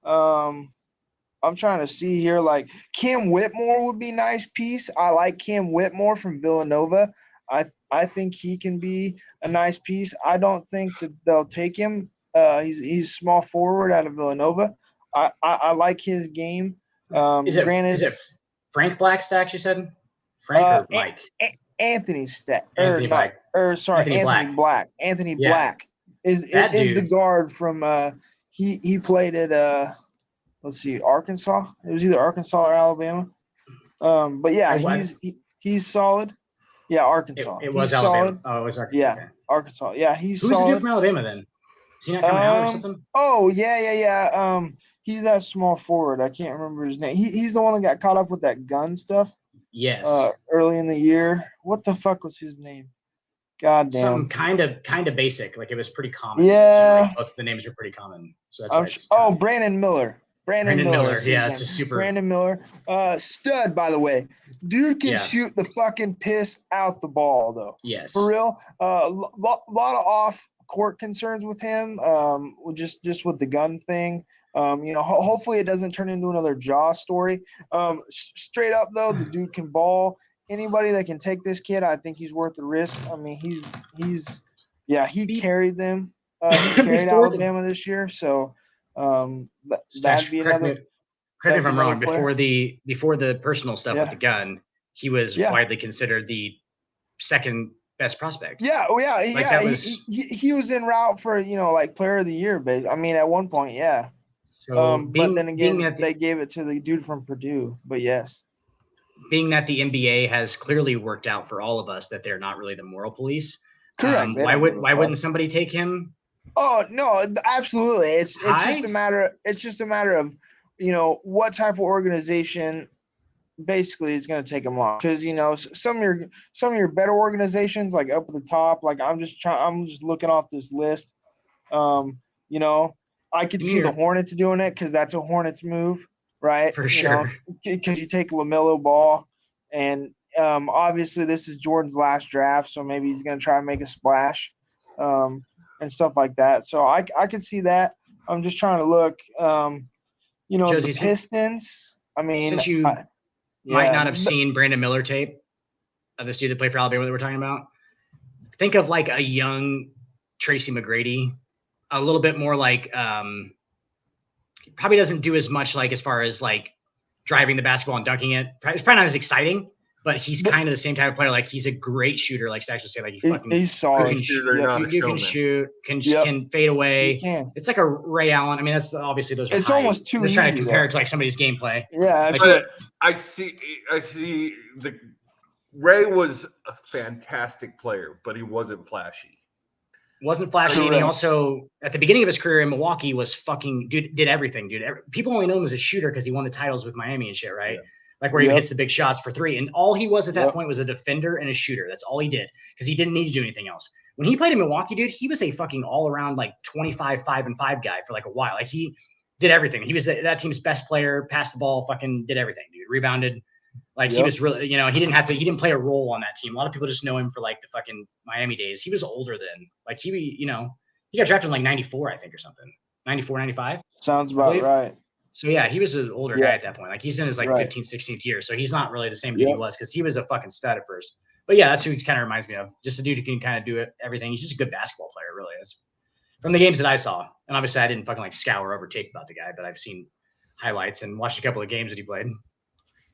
I'm trying to see here. Like Cam Whitmore would be a nice piece. I like Cam Whitmore from Villanova. I think he can be a nice piece. I don't think that they'll take him. He's small forward out of Villanova. I like his game. Is it Frank Blackstacks? You said Frank or Mike? Anthony Stack. Anthony Black. Anthony Black. Anthony Black is the guard from. He played at let's see, Arkansas. It was either Arkansas or Alabama. But yeah, he's solid. Yeah, Arkansas. It was he's Alabama. Solid. Oh, it was Arkansas. Yeah, okay. Arkansas. Yeah, he's Who's solid. the dude from Alabama then? Is he not coming out or something? Oh, yeah. He's that small forward. I can't remember his name. He's the one that got caught up with that gun stuff. Yes. Early in the year. What the fuck was his name? God damn. Something kind of basic. Like it was pretty common. Yeah. Both the names are pretty common. So that's why Brandon Miller. Brandon Miller. Yeah, it's a super. Brandon Miller. Stud, by the way. Dude can shoot the fucking piss out the ball, though. Yes. For real. Lot of off-court concerns with him. Just with the gun thing. Hopefully it doesn't turn into another Jaw story. Straight up, though, the dude can ball. Anybody that can take this kid, I think he's worth the risk. I mean, he carried them. He carried Alabama this year, so that'd be another. Correct me if I'm wrong. Before the personal stuff with the gun, he was widely considered the second best prospect. Yeah, he was en route for like player of the year, but I mean at one point, yeah. So but then again, they gave it to the dude from Purdue. But yes, being that the NBA has clearly worked out for all of us that they're not really the moral police. Correct. Why wouldn't somebody take him? Oh no, absolutely. It's just a matter. It's just a matter of what type of organization basically is going to take him on, because some of your better organizations, like up at the top, like I'm just looking off this list. I could see the Hornets doing it because that's a Hornets move, right? For sure. Because you take LaMelo Ball, and obviously this is Jordan's last draft, so maybe he's going to try and make a splash, and stuff like that. So I could see that. I'm just trying to look. Josie, the Pistons. I mean, since you might not have seen Brandon Miller tape of this dude that played for Alabama that we're talking about, think of like a young Tracy McGrady. A little bit more like probably doesn't do as much like as far as like driving the basketball and dunking it. It's probably not as exciting, but he's kind of the same type of player. Like he's a great shooter. Like to actually say, like he's solid. You can shoot, can fade away. It's like a Ray Allen. I mean, that's obviously those are. It's almost too easy. Trying to compare it to like somebody's gameplay. Yeah, like, I see the Ray was a fantastic player, but he wasn't flashy. Wasn't flashy, and he also at the beginning of his career in Milwaukee was fucking did everything, dude. People only know him as a shooter because he won the titles with Miami and shit, right? Yeah. Like where he hits the big shots for three, and all he was at that point was a defender and a shooter. That's all he did because he didn't need to do anything else. When he played in Milwaukee, dude, he was a fucking all around like 25, 5-5 guy for like a while. Like he did everything. He was that team's best player, passed the ball, fucking did everything, dude. Rebounded. Like he was really, he didn't play a role on that team. A lot of people just know him for like the fucking Miami days. He was older then. Like he got drafted in like 94, I think, or something. 94, 95. Sounds about right. So yeah, he was an older guy at that point. Like he's in his like 15th, 16th year. So he's not really the same dude he was because he was a fucking stud at first. But yeah, that's who he kind of reminds me of. Just a dude who can kind of do everything. He's just a good basketball player, really is. From the games that I saw. And obviously I didn't fucking like scour over tape about the guy, but I've seen highlights and watched a couple of games that he played.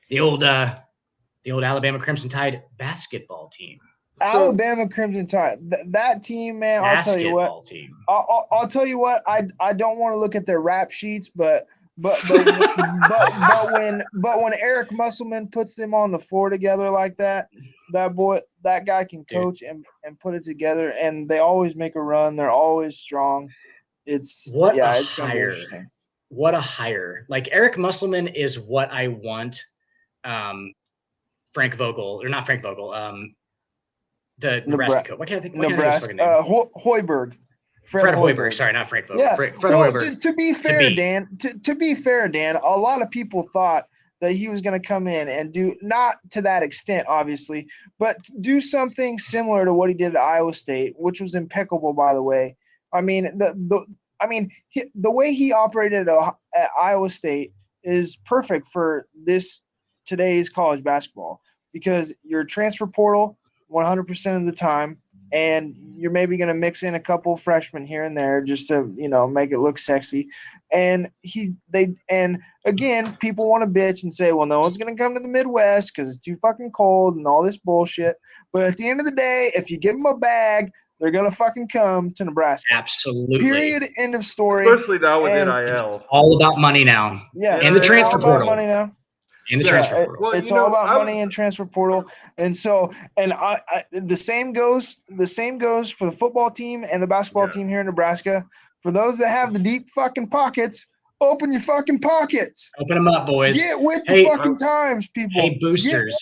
The old Alabama Crimson Tide basketball team. Alabama Crimson Tide. That team, man. I'll tell you what. Team. I'll tell you what. I don't want to look at their rap sheets, but when Eric Musselman puts them on the floor together like that guy can coach and put it together, and they always make a run. They're always strong. It's gonna be interesting. What a hire! Like Eric Musselman is what I want. Frank Vogel, or not Frank Vogel, the Nebraska coach. What can I think? Nebraska. Hoiberg. Fred Hoiberg. Sorry, not Frank Vogel. Yeah. Fred Hoiberg. To be fair, Dan, a lot of people thought that he was going to come in and do, not to that extent, obviously, but do something similar to what he did at Iowa State, which was impeccable, by the way. I mean, the way he operated at Iowa State is perfect for today's college basketball, because you're transfer portal 100% of the time, and you're maybe going to mix in a couple freshmen here and there just to make it look sexy. And again, people want to bitch and say, well, no one's going to come to the Midwest because it's too fucking cold and all this bullshit. But at the end of the day, if you give them a bag, they're going to fucking come to Nebraska. Absolutely. Period. End of story. Especially now with NIL. It's all about money now. Yeah. And the transfer portal. Money now. In the transfer portal. It's all about money and transfer portal. And so, the same goes for the football team and the basketball team here in Nebraska. For those that have the deep fucking pockets, open your fucking pockets. Open them up, boys. Get with the fucking times, people. Hey, boosters.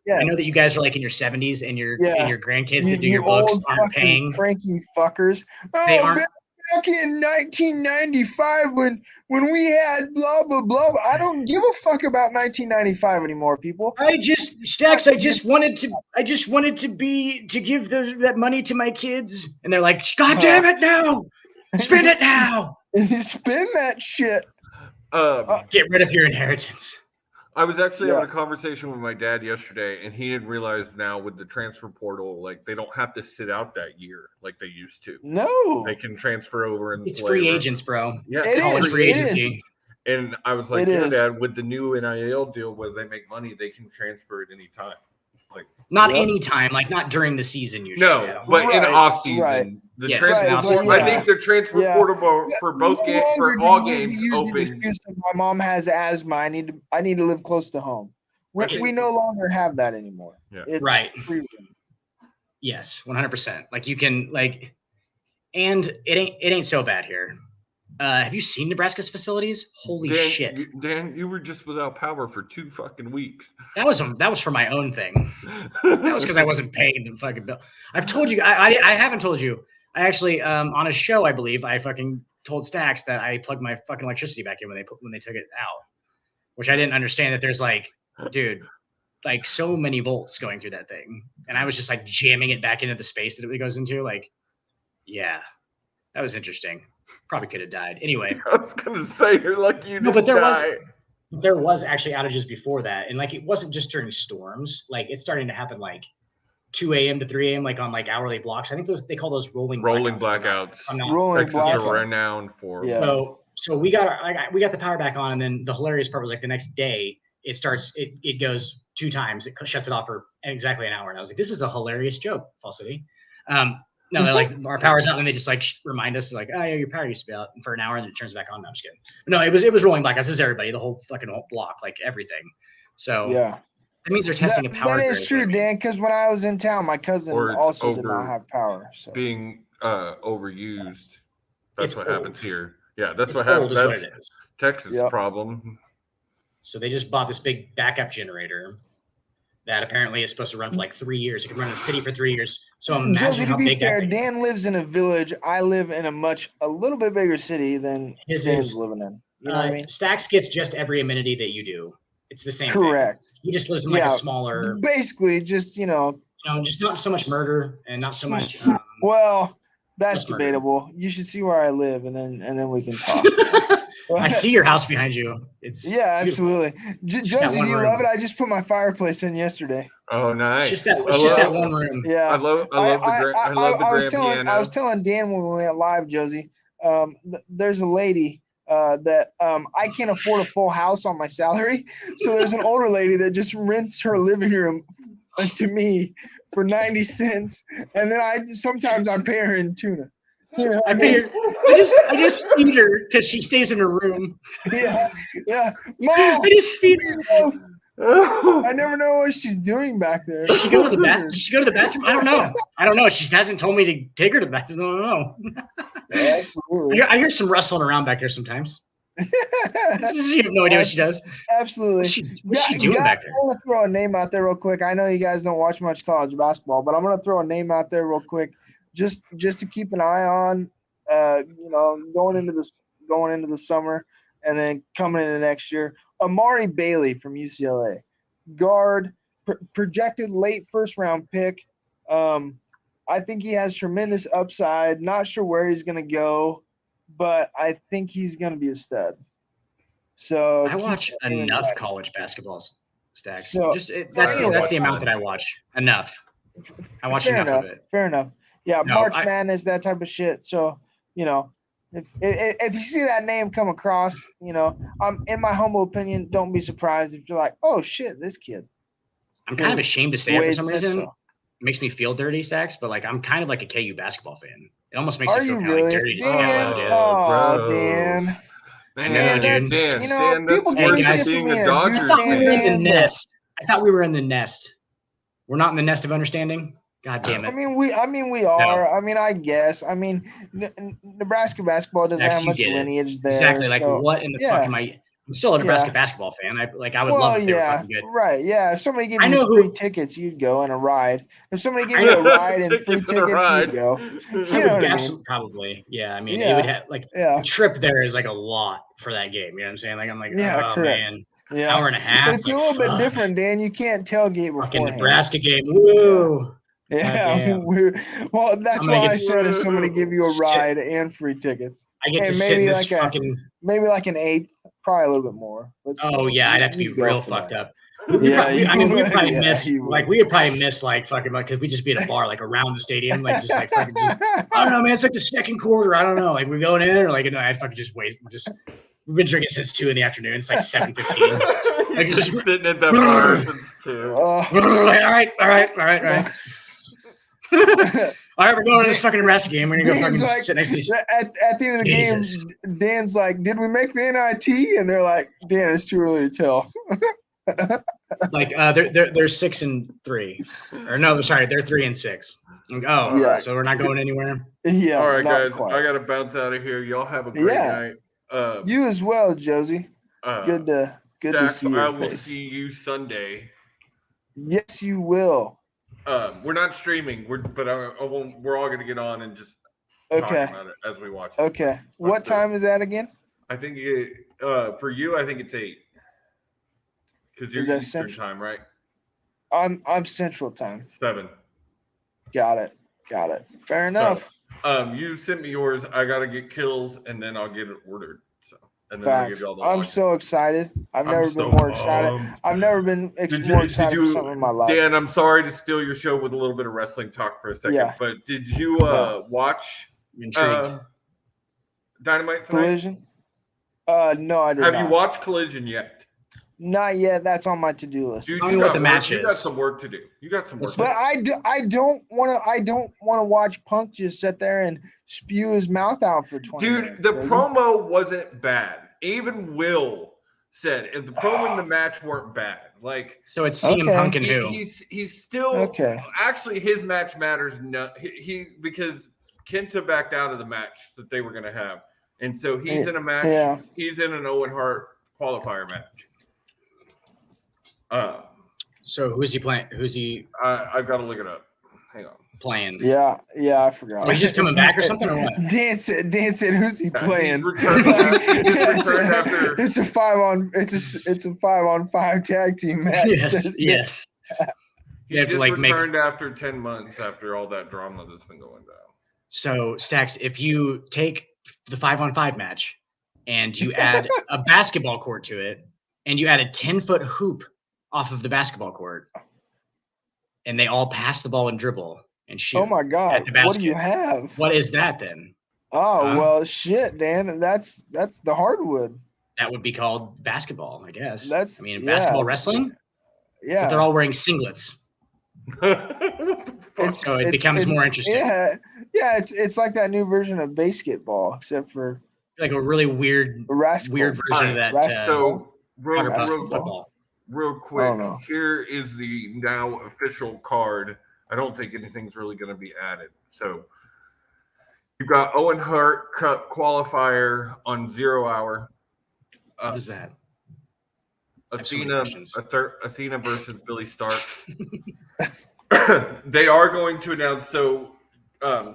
Yeah. I know that you guys are like in your 70s and your grandkids that do your books aren't paying. Cranky fuckers. They aren't. Back in 1995 when we had blah blah blah. I don't give a fuck about 1995 anymore, people. I just wanted to give that money to my kids, and they're like, God damn it, now, spend it now. Spend that shit. Get rid of your inheritance. I was actually having a conversation with my dad yesterday, and he didn't realize now with the transfer portal, like they don't have to sit out that year like they used to. No, they can transfer over and it's free agents, bro. Yeah, it's college free agency. And I was like, yeah, Dad, with the new NIL deal where they make money, they can transfer it anytime. Like not anytime, like not during the season usually. No, but in off season, the transfer. I think the transfer portal for both games, for all games, opens. My mom has asthma. I need to live close to home. We no longer have that anymore. Yeah. It's right. Freedom. Yes, 100%. Like you can and it ain't so bad here. Have you seen Nebraska's facilities? Holy shit. Dan, you were just without power for 2 fucking weeks. That was for my own thing. That was because I wasn't paying the fucking bill. I've told you, I haven't told you. I actually, on a show, I believe, I fucking told Stacks that I plugged my fucking electricity back in when they took it out, which I didn't understand that there's like so many volts going through that thing. And I was just like jamming it back into the space that it goes into. Like, yeah, that was interesting. Probably could have died. Anyway, I was gonna say you're lucky you didn't. No, but there was actually outages before that, and like it wasn't just during storms. Like it's starting to happen like 2 a.m. to 3 a.m. like on like hourly blocks. I think they call those rolling blackouts. Rolling blackouts are renowned for. Yeah. So we got the power back on, and then the hilarious part was like the next day it goes 2 times. It shuts it off for exactly an hour, and I was like, this is a hilarious joke, Falsity. No, they're like, our power's out, and they just like remind us, like, oh yeah, your power used to be out for an hour, and then it turns back on. No, I'm just kidding. But no, it was rolling blackouts. This is everybody, the whole fucking block, like everything. So yeah, that means they're testing a power. That is true, Dan. Because when I was in town, my cousin also did not have power. So being overused. That's what happens here. Yeah, that's what happens. That's what it is. Texas problem. So they just bought this big backup generator that apparently is supposed to run for like 3 years. It can run in the city for 3 years. So imagine how big that is. Dan lives in a village. I live in a little bit bigger city than Dan's living in. You know what I mean? Stacks gets just every amenity that you do. It's the same Correct. thing. He just lives in like a smaller. Basically, just, just not so much murder and not so much. Well, that's debatable. You should see where I live, and then we can talk. I see your house behind you. It's absolutely. Josie, do you love it? I just put my fireplace in yesterday. Oh, nice. It's just that one room. Yeah, I love the grand piano. I was telling Dan when we went live, Josie. There's a lady that I can't afford a full house on my salary, so there's an older lady that just rents her living room to me for 90 cents, and then sometimes I pay her in tuna. I just feed her because she stays in her room. Yeah. Mom, I just feed her. I never know what she's doing back there. Did she go to the bathroom? Did she go to the bathroom? I don't know. She hasn't told me to take her to the bathroom. I don't know. Yeah, absolutely. I hear some rustling around back there sometimes. You have no idea what she does. Absolutely. What's she doing back there? I'm going to throw a name out there real quick. I know you guys don't watch much college basketball, but I'm going to throw a name out there real quick. Just to keep an eye on, going into the summer and then coming into next year. Amari Bailey from UCLA, guard, projected late first round pick. I think he has tremendous upside. Not sure where he's going to go, but I think he's going to be a stud. So I watch enough college basketball, Stacks. So that's the amount that I watch. Enough. I watch enough of it. Fair enough. Yeah, no, March Madness, that type of shit. So, if you see that name come across, in my humble opinion, don't be surprised if you're like, oh shit, this kid. I'm kind of ashamed to say it for some reason. It makes me feel dirty, Stacks, but like I'm kind of like a KU basketball fan. It almost makes me feel kind of like dirty to say out loud. Oh, Dan. Dan, that's being a Dodgers. I thought we were in the nest. We're not in the nest of understanding. God damn it. I mean, we are. No. I mean, I guess. I mean, Nebraska basketball doesn't have much lineage there. Exactly. Like, what in the fuck am I? I'm still a Nebraska basketball fan. I would love if they were fucking good. Right. Yeah. If somebody gave you free tickets, you'd go, and a ride. If somebody gave you a ride and free tickets, you'd go. Probably. Yeah. I mean, it would have a trip there is like a lot for that game. You know what I'm saying? Like, I'm like, oh man. Yeah. Hour and a half. It's a little bit different, Dan. You can't tailgate before. Fucking Nebraska game. Woo. Yeah, well, that's why I said if somebody give you a ride and free tickets, I get to sit in this maybe like an eighth, probably a little bit more. I'd have to be real fucked up. We would probably miss fucking because we'd just be at a bar like around the stadium, like just like fucking just I don't know, man. It's like the second quarter. I don't know, like we're going in or like I'd fucking just wait, just We've been drinking since 2 p.m. It's like 7:15. Like just sitting at that bar since 2. All right. All right, we're going to this fucking Nebraska game. We're gonna go fucking sit next to each other. At the end of the game, Dan's like, "Did we make the NIT?" And they're like, "Dan, it's too early to tell." Like they're 6-3, or no, sorry, they're 3-6. Like, so we're not going anywhere. Yeah. All right, guys, quite. I gotta bounce out of here. Y'all have a great night. You as well, Josie. Good to see you. I will see you Sunday. Yes, you will. We're not streaming. We're all gonna get on and just talk about it as we watch it. Okay. What time is that again? I think for you, I think it's 8. Because you're Eastern time, right? I'm Central time. 7. Got it. Fair enough. So, you sent me yours. I gotta get kills, and then I'll get it ordered. So, and then I'll give you all the I'm so excited. I've never been more excited. I've never been more excited for something in my life. Dan, I'm sorry to steal your show with a little bit of wrestling talk for a second, but did you watch Dynamite tonight? Collision? No, I didn't. Have you watched Collision yet? Not yet. That's on my to-do list. Dude, you got some work to do. You got some work. But I don't want to watch Punk just sit there and spew his mouth out for 20 minutes. Dude, the promo wasn't bad. Even Will said if the promo and the match weren't bad. Like, so it's CM Punk and who? He's still Actually, his match matters. Because Kenta backed out of the match that they were going to have, and so he's in a match. Yeah. He's in an Owen Hart qualifier match. So who's he playing? Who's he? I've got to look it up. Hang on. Playing. Yeah, I forgot. Oh, he's just coming back or something, or what? Dan said, "Who's he playing?" It's a 5-on-5 tag team match. Yes. He just returned after 10 months after all that drama that's been going down. So Stax, if you take the 5-on-5 match and you add a basketball court to it, and you add a 10-foot hoop off of the basketball court, and they all pass the ball and dribble and shoot. Oh my God! At the basket. What do you have? What is that then? Oh well, shit, Dan. That's the hardwood. That would be called basketball, I guess. Basketball wrestling. Yeah, but they're all wearing singlets. So it becomes more interesting. Yeah. It's like that new version of basketball, except for like a really weird version of that. Real quick, here is the now official card. I don't think anything's really going to be added. So you've got Owen Hart Cup qualifier on 0 hour. What is that? Athena versus Billy Starks. They are going to announce. So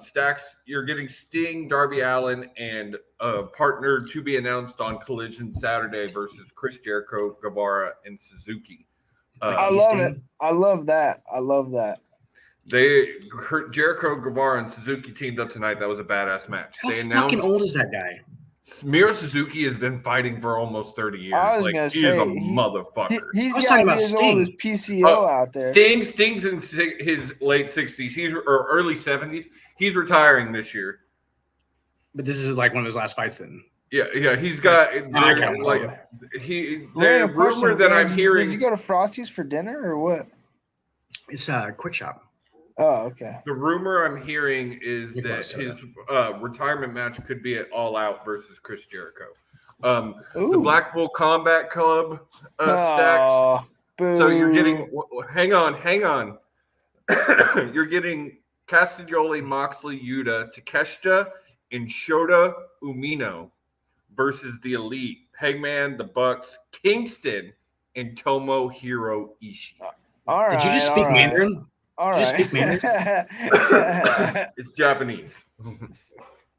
Stacks, you're getting Sting, Darby Allin, and a partner to be announced on Collision Saturday versus Chris Jericho, Guevara, and Suzuki. I love it. I love that. Jericho, Guevara, and Suzuki teamed up tonight. That was a badass match. How fucking old is that guy? Miro Suzuki has been fighting for almost 30 years. I was gonna say, he is a motherfucker. He's got to be as old as PCO out there. Sting's in his late 60s. Or early 70s. He's retiring this year. But this is like one of his last fights then. Yeah. He's got the rumor that I'm hearing. Did you go to Frosty's for dinner or what? It's a quick shop. Oh, okay. The rumor I'm hearing is that his retirement match could be at All Out versus Chris Jericho. The Black Bull Combat Club Stacks. So you're getting hang on. You're getting Castagnoli, Moxley, Yuta, Takeshita, and Shota Umino versus the Elite, Hangman, the Bucks, Kingston, and Tomohiro Ishii. All right. Did you just speak Mandarin? All right. Just speak Mandarin? It's Japanese.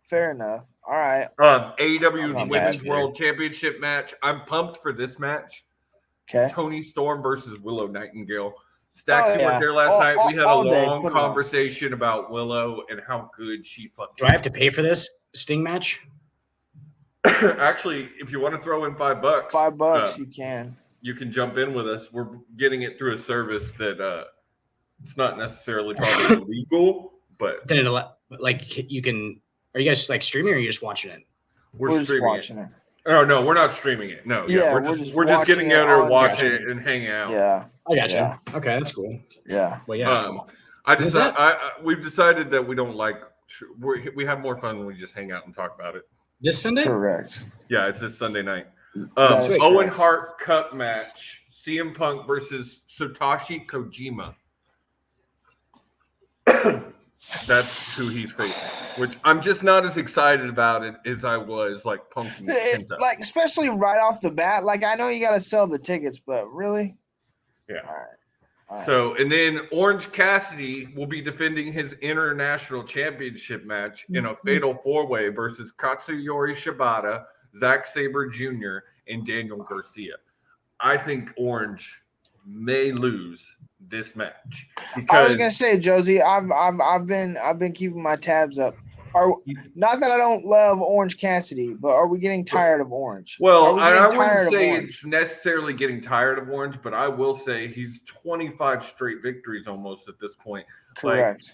Fair enough. All right. AEW's Women's World Championship match. I'm pumped for this match. Okay. Toni Storm versus Willow Nightingale. Stacks were there last night. We had a long conversation about Willow and how good she fucking. Do I have to pay for this Sting match? Actually, if you want to throw in $5, $5, you can. You can jump in with us. We're getting it through a service that it's not necessarily probably illegal, but then like you can. Are you guys like streaming or are you just watching it? We're just watching it. Oh no, we're not streaming it. No, we're just getting together, watch it, and hang out. Yeah, I got you. Okay, that's cool. Yeah, well, yeah. Cool. We've decided that we don't like. We have more fun when we just hang out and talk about it. This Sunday? Correct. Yeah, it's this Sunday night. Owen Hart Cup match: CM Punk versus Satoshi Kojima. That's who he's facing, which I'm just not as excited about it as I was like Punk and Kenta. Like, especially right off the bat. Like, I know you got to sell the tickets, but really? Yeah. All right. So, and then Orange Cassidy will be defending his international championship match in a fatal four-way versus Katsuyori Shibata, Zack Sabre Jr., and Daniel Garcia. I think Orange may lose this match because I was gonna say, Josie, I've been keeping my tabs up. Not that I don't love Orange Cassidy, but are we getting tired of Orange? Well, I wouldn't say it's necessarily getting tired of Orange, but I will say he's 25 straight victories almost at this point. Correct.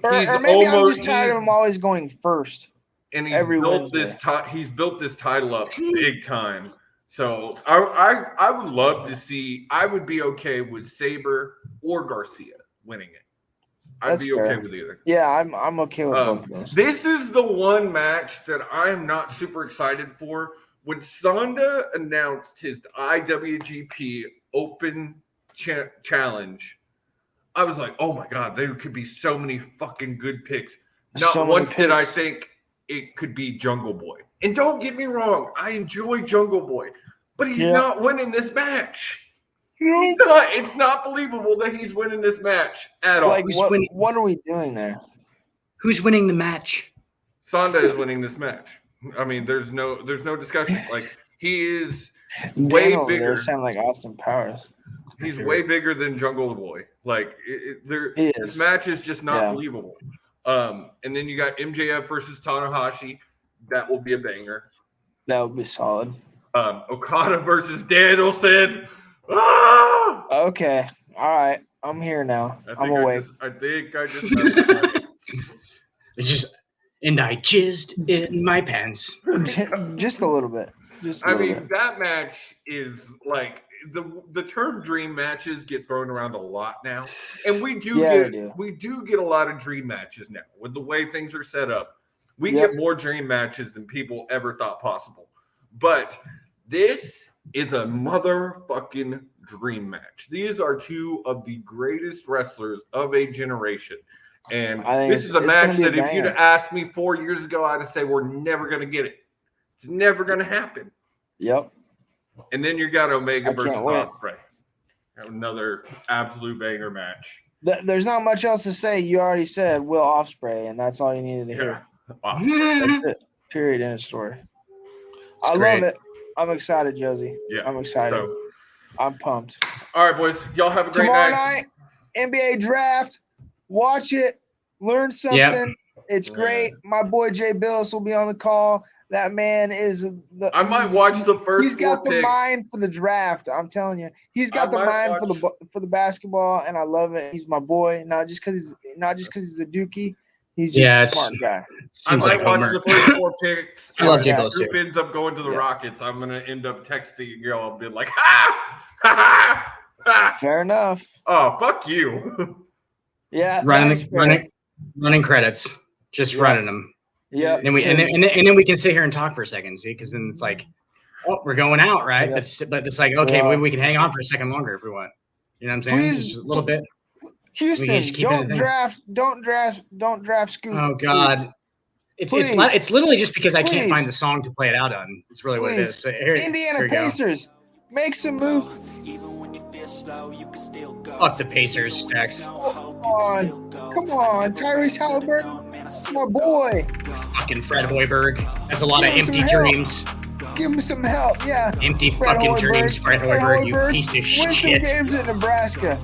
Like, or maybe I'm just tired of him always going first. And he's built this title up big time. So I would love to see. I would be okay with Sabre or Garcia winning it. I'd be okay with either. Yeah, I'm okay with both of those. This is the one match that I'm not super excited for. When Sonda announced his IWGP Open Challenge, I was like, oh my God, there could be so many fucking good picks. Not once did I think it could be Jungle Boy. And don't get me wrong, I enjoy Jungle Boy, but he's not winning this match. He's not. It's not believable that he's winning this match at all. Like, what are we doing there? Who's winning the match? Sonda is winning this match. I mean, there's no discussion. Like, he is way bigger. Sound like Austin Powers. He's way bigger than Jungle Boy. Like, this match is just not believable. And then you got MJF versus Tanahashi. That will be a banger. That would be solid. Okada versus Danielson. Ah! Okay. All right. I'm here now. I'm awake. I think I just It's just, and I jizzed in my pants. Just a little bit. That match is like the term dream matches get thrown around a lot now, and we do get a lot of dream matches now with the way things are set up. We get more dream matches than people ever thought possible, but this is a motherfucking dream match. These are two of the greatest wrestlers of a generation. And this is a match that if you'd have asked me 4 years ago, I'd have said we're never going to get it. It's never going to happen. Yep. And then you got Omega versus Ospreay. Another absolute banger match. There's not much else to say. You already said Will Ospreay, and that's all you needed to hear. That's it. Period. End of story. I love it. I'm excited, Josie. Yeah, I'm excited. I'm pumped. All right, boys. Y'all have a great night. Tomorrow night, NBA draft. Watch it. Learn something. Yep. It's great. My boy Jay Billis will be on the call. That man is I might watch the first. He's got the mind for the draft. I'm telling you, he's got the mind for the basketball, and I love it. He's my boy. Not just because he's a dookie. He's just a smart guy. I might watch the first 4 picks. I love Jay Billis. If ends up going to the Rockets, I'm gonna end up texting you. I'll be like, ha ha ha. Fair enough. Oh, fuck you. Yeah. Running credits. Just running them. Yeah. And then we can sit here and talk for a second, see, because then it's like, oh, we're going out, right? Yeah. But it's like, okay, we can hang on for a second longer if we want. You know what I'm saying? Just a little bit. Houston, don't draft Scoop. Oh God, it's literally just because I can't find the song to play it out on. It's really what it is. So Indiana Pacers, make some moves. Fuck the Pacers, Stacks. Come on, Tyrese Halliburton, it's my boy. Fucking Fred Hoiberg. That's a lot of empty dreams. Give him some help, yeah. Empty fucking dreams, Fred Hoiberg, you piece of shit. Win some games in Nebraska.